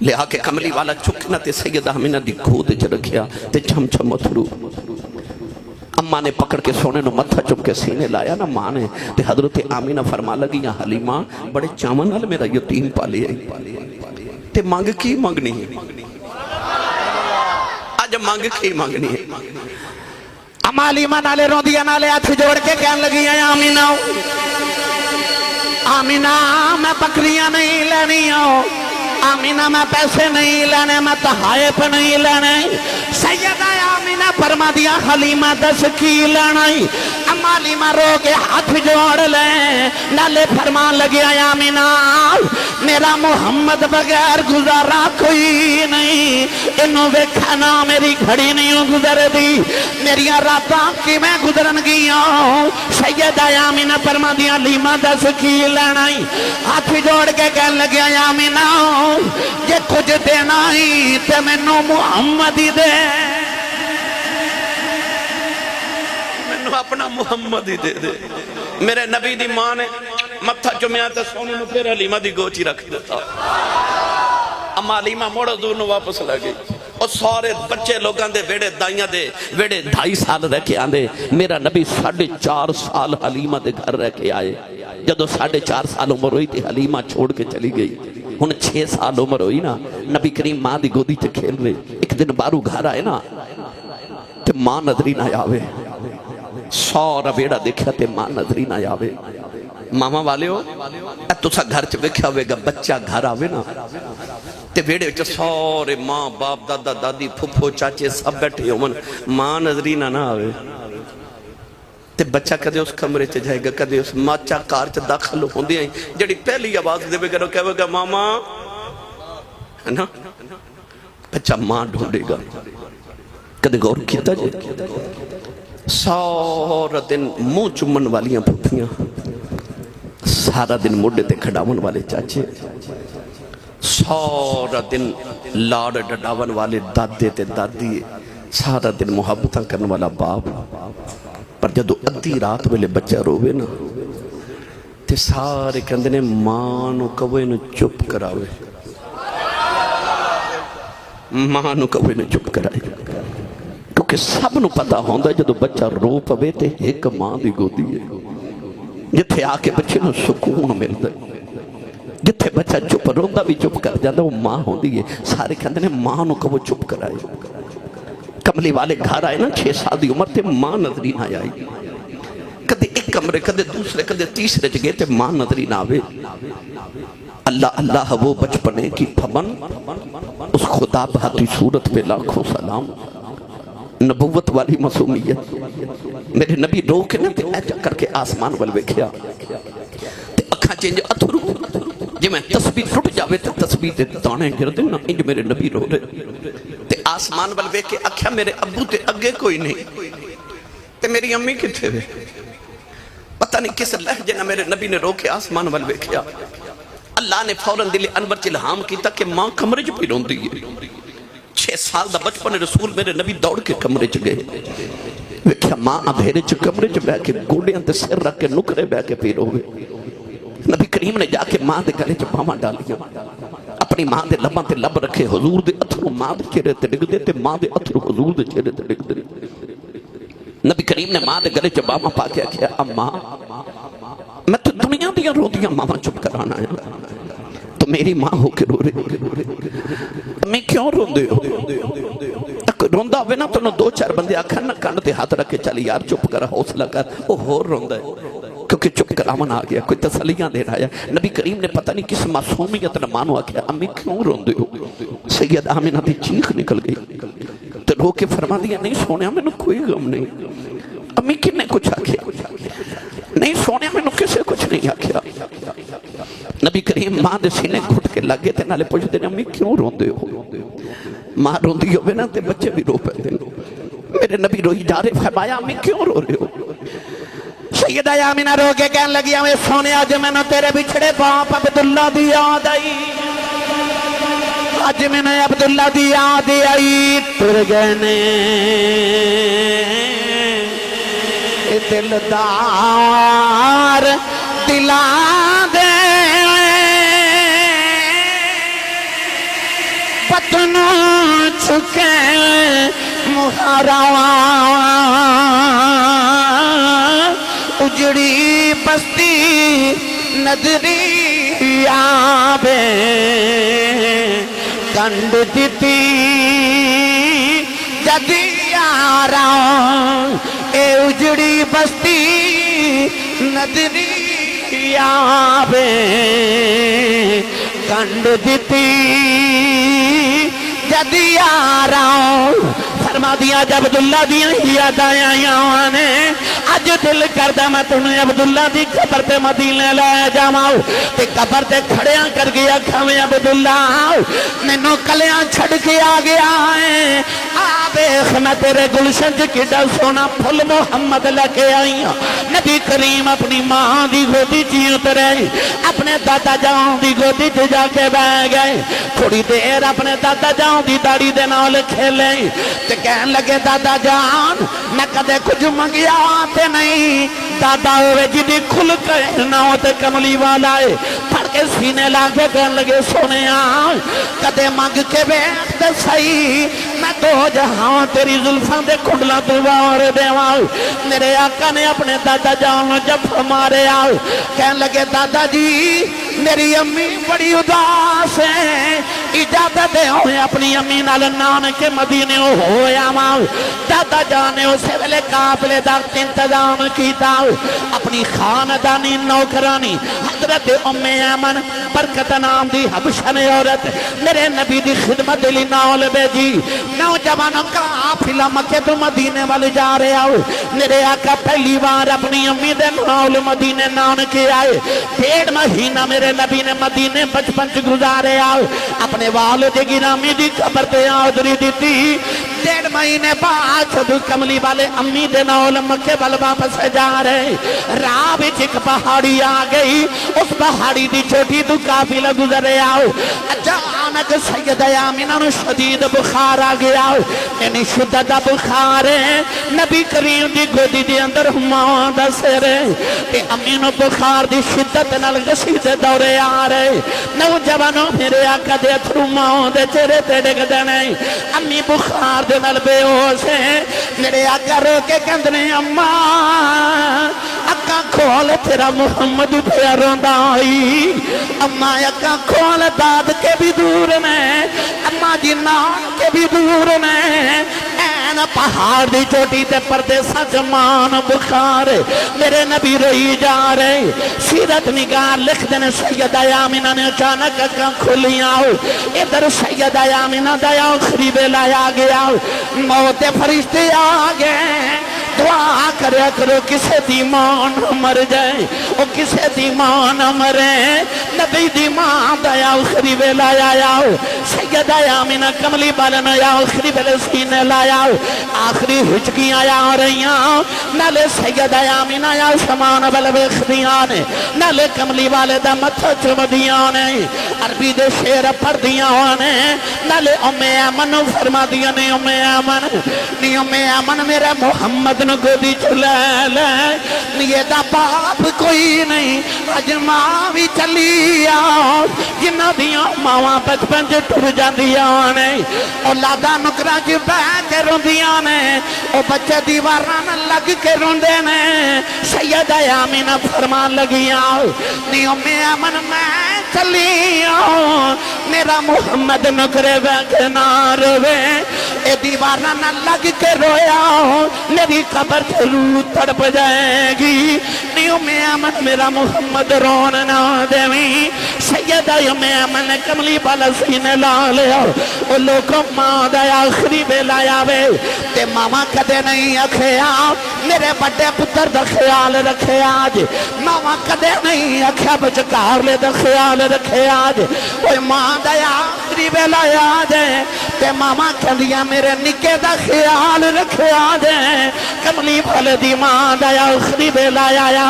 لے آکے کملی والا چکنا تے سیدہ آمینہ دی کھود چ رکھیا تے چھم چھم اتھرو اممہ نے پکڑ کے سونے نو متھا چپ کے سینے لایا نا ماں نے تے حضرت آمینہ فرما لگی یا حلیمہ بڑے چامن نال میرا یتیم پالے تے مانگ کی مانگنی ہے آج مانگ کی مانگنی ہے اممہ حلیمہ نالے روندیا نالے ہاتھ جوڑ کے کہنے لگی یا آمینہ آمینہ میں بکریاں نہیں لینی ہوں آمینہ میں پیسے نہیں لینے میں تحائف نہیں لینے سیدہ آمینہ فرما دیا حلیمہ دس کی لینے اممہ حلیمہ رو کے ہاتھ جوڑ لیں نالے فرمان لگیا آمینہ میرا محمد بغیر گزارا کوئی نہیں انہوں ویکھنا میری گھڑی نہیں گزر دی میری راتاں کی میں گزرن گیا سیدہ آمینہ فرما دیا حلیمہ دس کی لینے ہاتھ جوڑ کے کہنے لگیا آمینہ یہ کچھ دینا ہی تے مینوں محمد ہی دے مینوں اپنا محمد ہی دے دے میرے نبی دی ماں نے متھا چمیا تے سونے نو پھر حلیمہ دی گوچی رکھ دیتا اممہ حلیمہ موڑ حضور نو واپس لے گئی اور سارے بچے لوگاں دے ویڑے دائیاں دے ویڑے 2.5 سال رہ کے آندے. میرا نبی 4.5 سال حلیمہ دے گھر رہ کے آئے. جدو 4.5 سال عمر ہوئی تھی حلیمہ چھوڑ کے چلی گئی. ہن 6 سال عمر ہوئی نا, نبی کریم ماں دی گودی تے کھیل رہے. ایک دن بارو گھر آئے نا تے ماں نظری نہ آوے. سارا بیڑا دیکھا تے ماں نظری نہ آوے. ماما والے ہو تسا گھر چ ویکھیا ہوئے گا بچہ گھر آوے نا تے ویڑے وچ سارے ماں باپ دادا دادی پھپھو چاچے سب بیٹھے ہون, ماں نظری نہ آوے. تے بچہ کدے اس کمرے چ جائے گا, کدے اس ماچا کار چ داخل ہوندی آئی جڑی پہلی آواز دے گا کہے گا ماما, ہے نا. بچہ ماں ڈھونڈے گا. کدے غور کیتا جائے سارا دن منہ چمن والیاں پھپھیاں, سارا دن موڈے تے کھڑاون والے چاچے, سارا دن لاڑ ڈڈاون والے دادے تے دادی, سارا دن محبتاں کرنے والا باپ. پر جدو ادھی رات ویلے بچہ روے نا تے سارے کہندے نے ماں نو کوے نو چپ کراوے, ماں نو کوے نو چپ کرائے. کیونکہ سب نو پتا ہوندا جدو بچہ رو پوے تے ایک ماں دی گودی ہے جتھے آ کے بچے نو سکون ملتا ہے. جتھے بچہ چپ روندا بھی چپ کر جاتا وہ ماں ہوندی ہے. سارے کہندے نے ماں نو کو چپ کرائے. کملی والے گھر آئے نا 6 سال دی عمر تے ماں نظری نہ آئی. کدے ایک کمرے کدے دوسرے کدے تیسرے چ گئے تے ماں نظری نہ آوے. اللہ اللہ وہ بچپنے کی پھبن, اس خدا بہاتی صورت پہ لاکھوں سلام. نبوت والی معصومیت. میرے نبی رو کے نا تے ایجا کر کے آسمان وال ویکھیا تے اکھاں چنج اتھرو جی میں تسبیح ٹوٹ جاوے تے تسبیح تے دانے گر دے نا, انج میرے نبی رو رہے تے آسمان وال ویکھ کے اکھیا میرے ابو تے اگے کوئی نہیں تے میری امی کتھے وے. پتہ نہیں کس لہجے نہ میرے نبی نے رو کے آسمان وال ویکھیا. اللہ نے فوراً دل انور چ الہام کیتا کہ ماں کمرے چ پئی روندی ہے. 6 سال دا بچپن رسول میرے نبی دوڑ کے کمرے چ گئے. ویکھیا ماں اندھیرے چ کمرے چ بیٹھ کے گوڑیاں تے سر رکھ کے نکرے بیٹھ کے پی روے. نبی کریم نے جا کے ماں دے گلے چ باواں ڈالیاں, اپنی ماں دے لباں تے لب رکھے. حضور دے اتھرو ماں دے چہرے تے ڈگ دے تے ماں دے اتھرو حضور دے چہرے تے ڈگ دے. نبی کریم نے ماں دے گلے چ باواں پا کے آکھیا اماں میں تو دنیا دیاں روندیاں ماواں چپ کرانا ہے, تو میری ماں ہو کے رو رہے. میں کیوں روندے ہو؟ روندا ہوئے نا تو 2-4 بندے آکھن نہ کان تے ہاتھ رکھ کے چل یار چپ کر, حوصلہ کر. وہ ہور روندا ہے کیونکہ چپ کراون آ گیا, کوئی تسلیاں دے رہا ہے. نبی کریم نے پتہ نہیں کس معصومیت نے مانو آکھیا امی کیوں روندے ہو؟ سید آمنہ دی چیخ نکل گئی تو رو کے فرما دیا نہیں سونیا میں نے کوئی غم نہیں. امی کنے کچھ آکھیا نہیں سونیا میں نے کسے کچھ نہیں آکھیا. نبی کریم ماں دے سینے گھٹ کے لگے تے نالے پوچھ دے امی کیوں روندے ہو؟ ماں روندی ہوئے نا تے بچے بھی رو پہتے. میرے نبی روئی جا رہے, فرمایا امی کیوں رو رہے ہو؟ سیدہ آمنہ رو کے کہنے لگی ہمیں سونے آج میں نے تیرے بچھڑے باپ عبداللہ دی یاد آئی, آج میں نے عبداللہ دی یاد آئی. تر گئے نے دلدار دلا دے پتنوں چکے محراوان اجڑی بستی نظری آبے کنڈ دیتی جدی آرام اے اجڑی بستی نظری آبے کنڈ دیتی جدی آرام. فرما دیا جب عبداللہ دیا یاد آیا نے اج دل کردہ میں تنہیں عبداللہ دی قبر تے مدینے لے جاؤں تے قبر تے کھڑیاں کر گیا کھویں عبداللہ مینوں کلیاں چھڑ کے آ گیا ہے. آبیخ میں تیرے گلشن جی کڈا سونا پھل محمد لے کے آئی ہوں. نبی کریم اپنی ماں دی گودی چی اترے, اپنے دادا جان دی گودی چ جا کے بہ گئے. تھوڑی دیر اپنے دادا جان دی داڑھی دے نال کھیلے تے کہن لگے دادا جان میں کدے کچھ منگیا تے نہیں دادا ہوئے جدی کھل کر نہ ہوتے کملی والا ہے پڑھ کے سینے لاغے کہن لگے سونے آن کدے مانگ کے بیٹھ دے صحیح میں دو جہاں تیری ظلفان دے کھڑلا دعا اور دیوال میرے آقا نے اپنے دادا جان جب ہمارے آؤ کہن لگے دادا جی میری امی بڑی اداس ہے اجازت دے ہوئے اپنی امی نال نان کے مدینے ہوئے آماؤ دادا جانے اسے ویلے قافلے دا انتظام کیتا اپنی خاندانی نوکرانی حضرت ام ایمن برکت نام دی حبشن عورت میرے نبی دی خدمت لی نال بیجی نوجوانوں کا قافلہ مکہ تو مدینے والے جا رہے آؤ میرے آقا پہلی بار اپنی امی دے نال مدینے نان کے آئے 1.5 مہینہ میرے نبی نے مدینے بچپن سے گزارے آؤ اپنے والد گرامی دی قبر تے آدری دیتی 1.5 مہینے بعد چھو کملی والے امی دے نال مکے بل واپس جا رہے راہ وچ ایک پہاڑی آ گئی اس پہاڑی دی چھوٹی تو قافلہ گزرے آؤ اچانک سید آمینہ نو شدید بخار آ گیا یعنی شدت بخار ہے نبی کریم دی گودی دی اندر ہمان دا سرے تے امینو بخار دی شدت نال غسید دورے آ رہے نوجوانوں میرے آقا دے تھرومان دے چہرے تے ڈگ دینے امی بخار دے نال بے ہوش ہے میرے آقا رو کے کندنے اماں اکا کھول تیرا محمد پہ روندہ آئی اماں اکا کھول داد کے بھی دور میں اماں جی نان کے بھی دور میں این پہاڑ دی چوٹی تے پردے سجمان بخار میرے نبی رہی جا رہے سیرت نگار لکھ دینے سیدہ آمینہ نے اچانک اکا کھلی آؤ ادھر سیدہ آمینہ دیا خریبے لایا گیا موت فرشتے آگے دعا کریا کرو کسے دیمان مر جائے او کسے دیمان مرے نبی دیمان دیا اخری بے لایا یاو سیدہ آمینہ کملی بالن یا اخری بے سینے لایا آخری ہچکی آیا رہیاں نالے سیدہ آمینہ یا سمان بل بخدیانے نالے کملی والدہ متھا چمدیانے عربی دے شیر پڑھ دیانے نالے ام ایمن فرما دیانے ام ایمن نی ام ایمن میرے محمد گودی چلے لے یہ دا باپ کوئی نہیں اج ماں بھی چلی آؤ جنہ دیاں ماں بچپن جو ٹر جا دیاں نے اولادا نکرہ جو بہ کے رون دیاں نے او بچے دیواران لگ کے رون دینے سیدہ آمینہ فرمان لگی آؤ نی امی امن میں چلی آؤ میرا محمد نکرے بہ کے نار وے اے دیواران لگ کے رویا میری قبر سے روح تڑپ جائے گی نیو میں آمد میرا محمد رون نہ دیویں سیدہ میں آمد نے کملی بالا سینے لا لیا او لوگوں ماں دیا آخری بے لایا وے تے ماما کدے نہیں اکھیا میرے بڑے پتر دا خیال رکھے آج ماما کدے نہیں اکھیا بچکار لے دا خیال رکھے آج اوہ ماں دیا آخری بے لایا جے تے ماما کدیا میرے نکے دا خیال رکھے آج کملی بھلے دی ماں دیا اخری بے لایا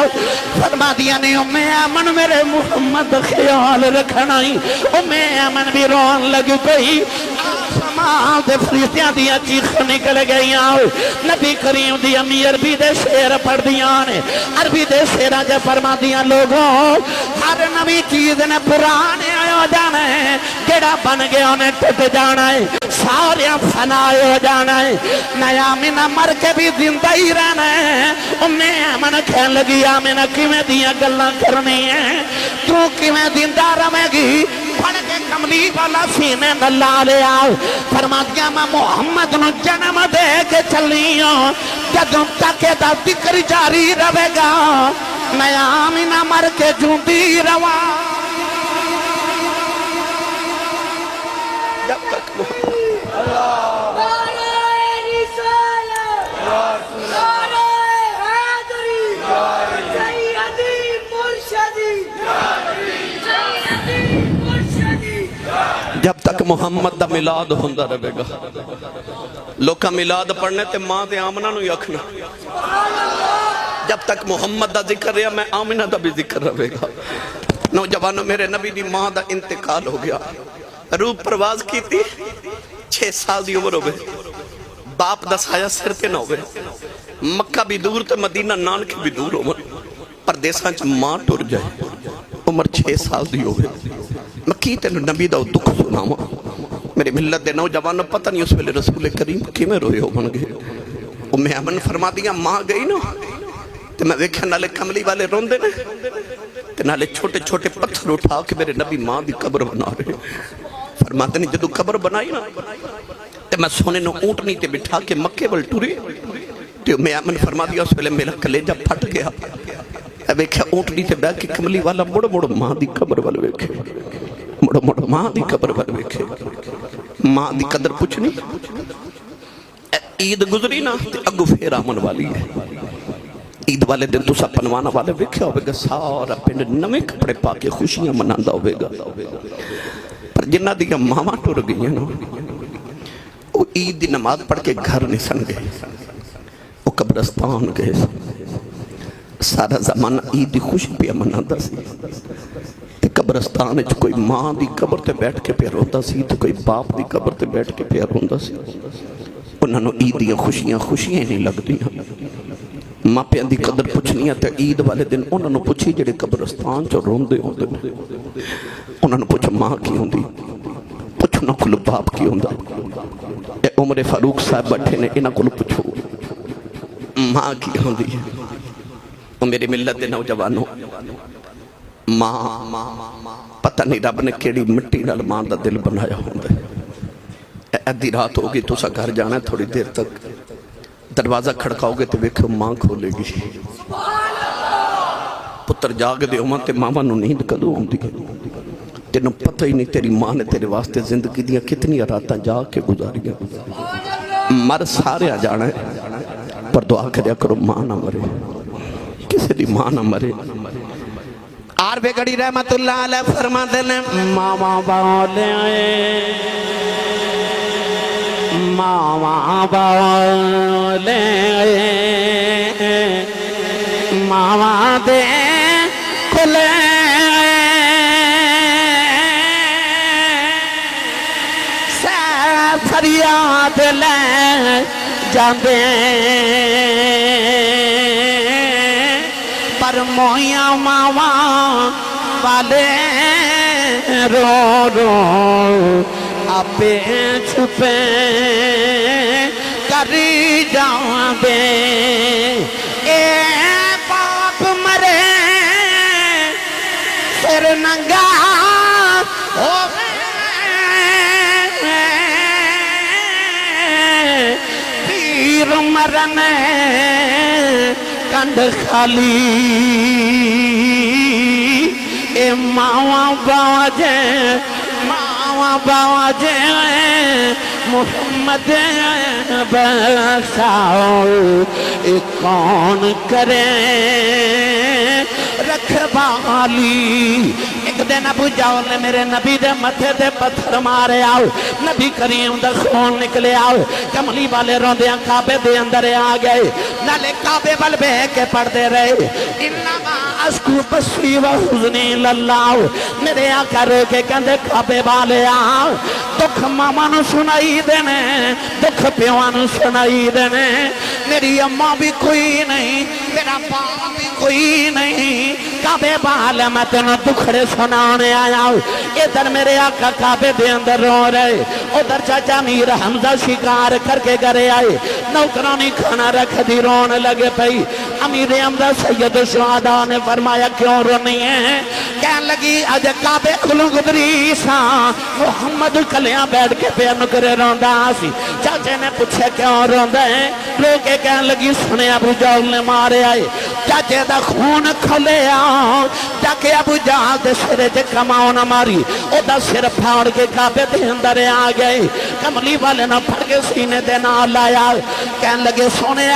فرما دیا نے ام ایمن میرے محمد خیال رکھنا ہی ام ایمن بھی رون لگ گئی آسمان دے فرشتیاں دیا چیخ نکل گئی آؤ نبی کریم دی امی عربی دے شیر پڑھ دیا نے عربی دے شیرہ جے فرما دیا لوگوں ہر نبی چیز نے پرانے آیا جانا ہے جڑا بن گیا انہیں ٹٹ جانا ہے ساریاں فنائے ہو جانا ہے نیا آمینہ مر کے بھی زندہ ہی رہنا ہے امی ایمن کھین لگی آمینہ کیویں دیا گلنا کرنی ہے تو کیویں زندہ رہے گی پڑھ کے کملی والا سینے نلا لے آؤ فرما دیا میں محمد نو جنم دے کے چلی ہوں جدوں تک دا ذکر جاری رہے گا میں آمینہ مر کے جوندی روا جب تک جب تک محمد دا ملاد ہوندہ رہے گا لوکا ملاد پڑھنے تے ماں دے آمنہ نو یکھنا جب تک محمد دا ذکر رہا میں آمنہ دا بھی ذکر رہے گا نوجوانوں میرے نبی دی ماں دا انتقال ہو گیا روح پرواز کی تھی 6 سال دی عمر ہو گئے باپ دا سایہ سر تے نہ ہوئے، مکہ بھی دور تے مدینہ نانک بھی دور ہو، پردیساں چ ماں ٹر جائے، عمر 6 سال دی ہوئے، میں کی تینوں نبی دا دکھ سناواں، میرے ملت دے نوجوانوں پتہ نہیں اس ویلے رسول کریم کیویں روئے ہو بن گئے۔ ام ایمن فرما دیا ماں گئی نا تے میں ویکھیا نالے کملی والے روندے نے تے نالے چھوٹے چھوٹے پتھر اٹھا کے میرے نبی ماں دی قبر بنا رہے، فرماتے ہیں جدو قبر بنائی نا تے میں سونے نو اونٹنی تے بٹھا کے مکے ول ٹری تے ام ایمن فرما دیا اس ویلے میرا کلیجہ پھٹ گیا، ویکھیا اونٹنی تے بیٹھ کے کملی والا مڑ مڑ ماں دی قبر ول ویکھے، مڑ مڑ ماں دی قبر ول ویکھے، ماں دی قدر پوچھنی۔ عید گزری نا تے اگو پھر آمن والی ہے، عید والے دن تو سا پنوانا والے ویکھیا ہوئے گا سارا پنڈ نویں کپڑے پا کے خوشیاں مناندہ ہوئے گا، پر جنہ دیا ماما ٹر گئی ہیں نا وہ عید دی نماز پڑھ کے گھر نہیں سن گئے، وہ قبرستان گئے، سارا زمانہ عید دی خوشی پہ مناندہ سی، تے قبرستان اچھ کوئی ماں دی قبر تے بیٹھ کے پہ روندہ سی تو کوئی باپ دی قبر تے بیٹھ کے پہ روندہ سی، انہوں نے عید دیا خوشیاں نہیں لگ دیا، ماں پیان دی قدر پوچھنیاں تے عید والے دن انہوں نے پوچھی جڑے قبرستان جو روندے ہوندے انہوں نے پوچھا ماں کی ہوندی، پوچھو نہ کلو باپ کی ہوندہ، اے عمر فاروق صاحب بیٹھے نے انہوں کلو پوچھو ماں کی ہوندی ہے، وہ میرے ملت دے نوجوانوں ماں پتہ نہیں رب نے کیڑی مٹی نال ماں دا دل بنایا ہوندہ ہے، ادھی رات ہوگی تو سا گھر جانا ہے تھوڑی دیر تک دروازہ کھڑکاؤ گے تو ویکھو ماں کھولے گی، پتر جاگ دے ہوں تے ماما نو نیند کدو ہوندی ہے، تینوں پتہ ہی نہیں تیری ماں نے تیرے واسطے زندگی دیا کتنی راتاں جا کے گزاری ہیں، مر سارے آ جانا ہے پر دعا کریا کرو ماں نہ مرے، کسی دی ماں نہ مرے۔ آر بے گڑی رحمت اللہ علیہ فرما دینے ماما بولے ماما بولے ماما دے کھلے فریاد لے جاندے پر مویاں ماما والے رو رو آپے چھپے کری جاؤں دے اے باپ مرے سر ننگا ہوئے پیر مرنے کنڈ خالی اے ماں باجے باوجے محمد بخشاؤ کون کرے رکھوالی۔ ایک دن ابو جہل نے میرے نبی دے متھے دے پتھر مارے آؤ، نبی کریم دا خون نکلے آؤ، کملی والے روندیاں کعبے دے اندر آ گئے، نالے کعبے بل بے کے پڑھ دے رہے انما اسکو بسری و حزنی للہ، میرے آقا رو کے کہندے کعبے والے آؤ، دکھ ماما نو سنائی دینے، دکھ پیوانو سنائی دینے، میری اماں بھی کوئی نہیں، میرا باپ بھی کوئی نہیں، کعبے والے میں تینوں دکھڑے سنانے آیا ہوں، ادھر میرے آقا کعبے دے اندر رو رہے، ادھر چاچا میر حمزہ شکار کر کے گھرے آئے، نوکرانی کھانا رکھ دی رون لگے پئی، امیر حمزہ سید شہداء نے فرمایا کیوں رونی ہے، کہنے لگی آج کعبے کھلو گدری سا محمد کلیاں بیٹھ کے پہ نکرے روندہ سی، چاچے نے پوچھے کیوں روندہ ہے، لوگ کے کہنے لگی سنے ابو جہل نے مارے آئے، چاچے دا خون کھلے آؤ، جاکے ابو جہل دے سرے جے کماؤ نہ ماری، او دا سر پھاڑ کے کعبے دے اندر آ گئے، کملی والے نہ پھڑ کے سینے دے نہ لایا، کہنے لگے سونے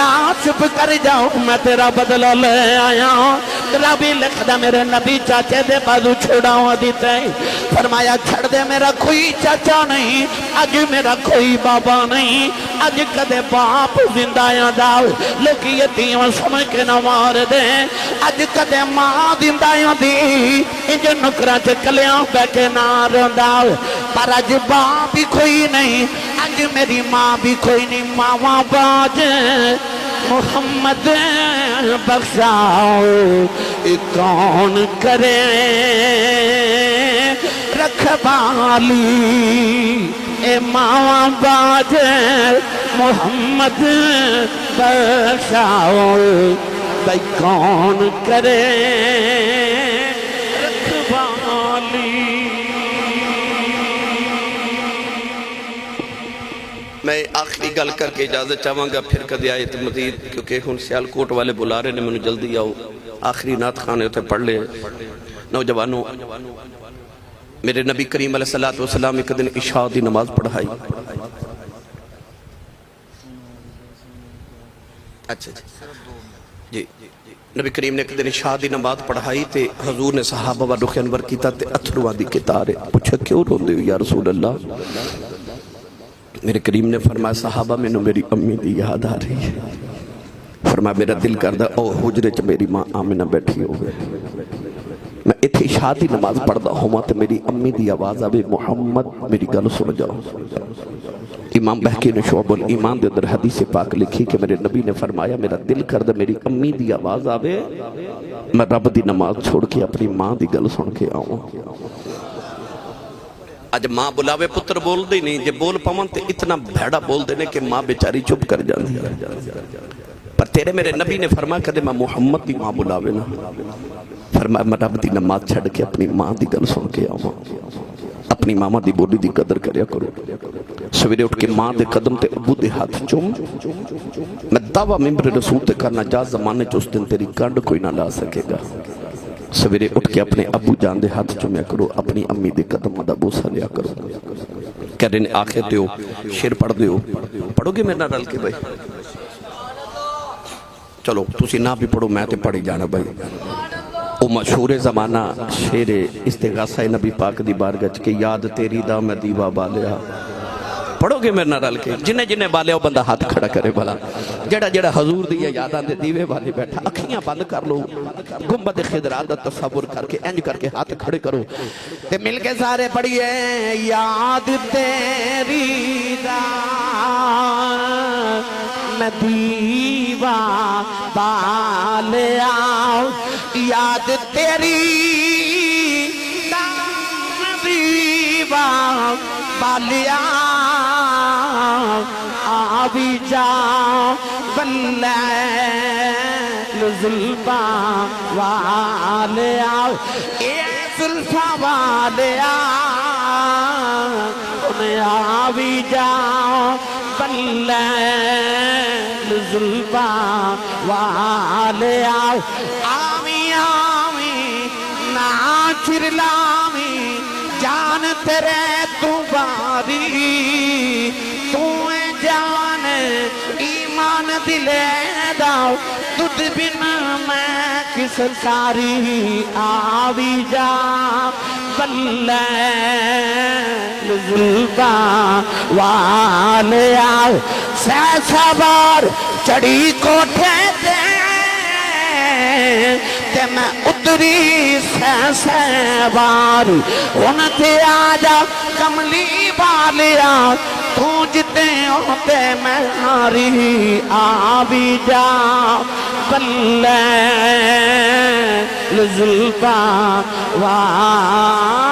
چپ کر جاؤ میں تیرا بدلہ لے آیا ہوں، تیرا بھی لکھ دا میرے نبی چاچے دے بازو چھڑاؤں دیتے ہیں، فرمایا چھڑ دے میرا کوئی چاچا نہیں، آج میرا کوئی بابا نہیں، آج کدے باپ زندہ یاد آؤ، لوگ یتیم سمجھ کے نہ مار دے اج کدے ماں دیندا ہوندی انج نکراں چ کلیاں بہ کے نہ روندا پر اج باپ بھی کوئی نہیں اج میری ماں بھی کوئی نہیں ماواں باج محمد بخشاؤ کون کرے رکھوالی اے ماں باج محمد بخشاؤ بھائی کون کرے رکھوالی. میں آخری گل کر کے اجازت چاہوں گا پھر کدی آیت مزید کیونکہ ہن سیالکوٹ والے بلا رہے نے میں جلدی آؤ آخری نعت خانے ہوتے پڑھ لے. نوجوانوں میرے نبی کریم علیہ السلام ایک دن عشاء دی نماز پڑھائی. اچھا جی نبی کریم نے ایک دن عشاء دی نماز پڑھائی تے حضور نے صحابہ و رخ انور کیتا تے اتھرواں دی کتارے پوچھا کیوں روندے ہو یا رسول اللہ. میرے کریم نے فرمایا صحابہ میں نے میری امی دی یاد آ رہی ہے. فرمایا میرا دل کردہ او حجرے چ میری ماں آمنہ بیٹھی ہوئے میں اتھی شادی نماز پڑھدا ہوں تو میری امی دی آواز آوے محمد میری گل سن جاؤ. امام بہقی نے شعب الایمان دے اندر حدیث پاک لکھی کہ میرے نبی نے فرمایا میرا دل کردہ میری امی دی آواز آوے میں رب دی نماز چھوڑ کے اپنی ماں دی گل سن کے آؤں. آج ماں بلاوے پتر بول دے نہیں جے بول پاون تے اتنا بھیڑا بول دینے کہ ماں بیچاری چپ کر جاندی ہے. پر تیرے میرے نبی نے فرمایا کدے میں محمد دی ماں بلاوے نا فرمایا میں رب دی نماز چھڑ کے اپنی ماں دی گل سن کے آؤں. اپنی ماما دی بولی دی قدر کریا کرو. سویرے اٹھ کے ماں دے قدم تے ابو دے ہاتھ چوم میں دعویٰ ممبر رسول تے کرنا جا زمانے چ اس دن تیری کانڈ کوئی نہ لا سکے گا. سویرے اٹھ کے اپنے ابو جان دے ہاتھ چومیا کرو اپنی امی دے قدم دا بوسہ لیا کرو. کہہ رہے ہیں آخر دیو شیر پڑھ دیو پڑھو گے میرے نہ رل کے بھائی چلو تسی نہ بھی پڑھو میں تے پڑھی جانا بھائی. او مشہور زمانہ شیر استغاثہ نبی پاک دی بارگاہ کہ یاد تیری دا میں دیوا بالیا. پڑھو گے میرے نہ رل کے جنہیں جنہیں بالیا وہ بندہ ہاتھ کھڑا کرے بھلا. جڑا جڑا حضور دی یاداں دے دیوے والے بیٹھا اکھیاں بند کر لو گنبد خضرا دا تصور کر کے انج کر کے ہاتھ کھڑے کرو تے مل کے سارے پڑھیے یاد تیری دا میں دیوا بالیا یاد تیری دا میں دیوا بالیا آبی جا بلیل زلفا والیا اے زلفا والیا انہیں آبی جا بلیل زلفا والیا آمی آمی ناچر لامی جان تیرے تو باری تو جان ایمان دلے داؤ تجھ بنا میں کس ساری آوی جا بلیل زلفا والیا سیسا بار چڑی کوٹھے دے تے میں اتری سیسے بار انتے آجا کملی بالیا تو جتے ہوتے میں ہاری آبی جا بلیل زلفا والیا.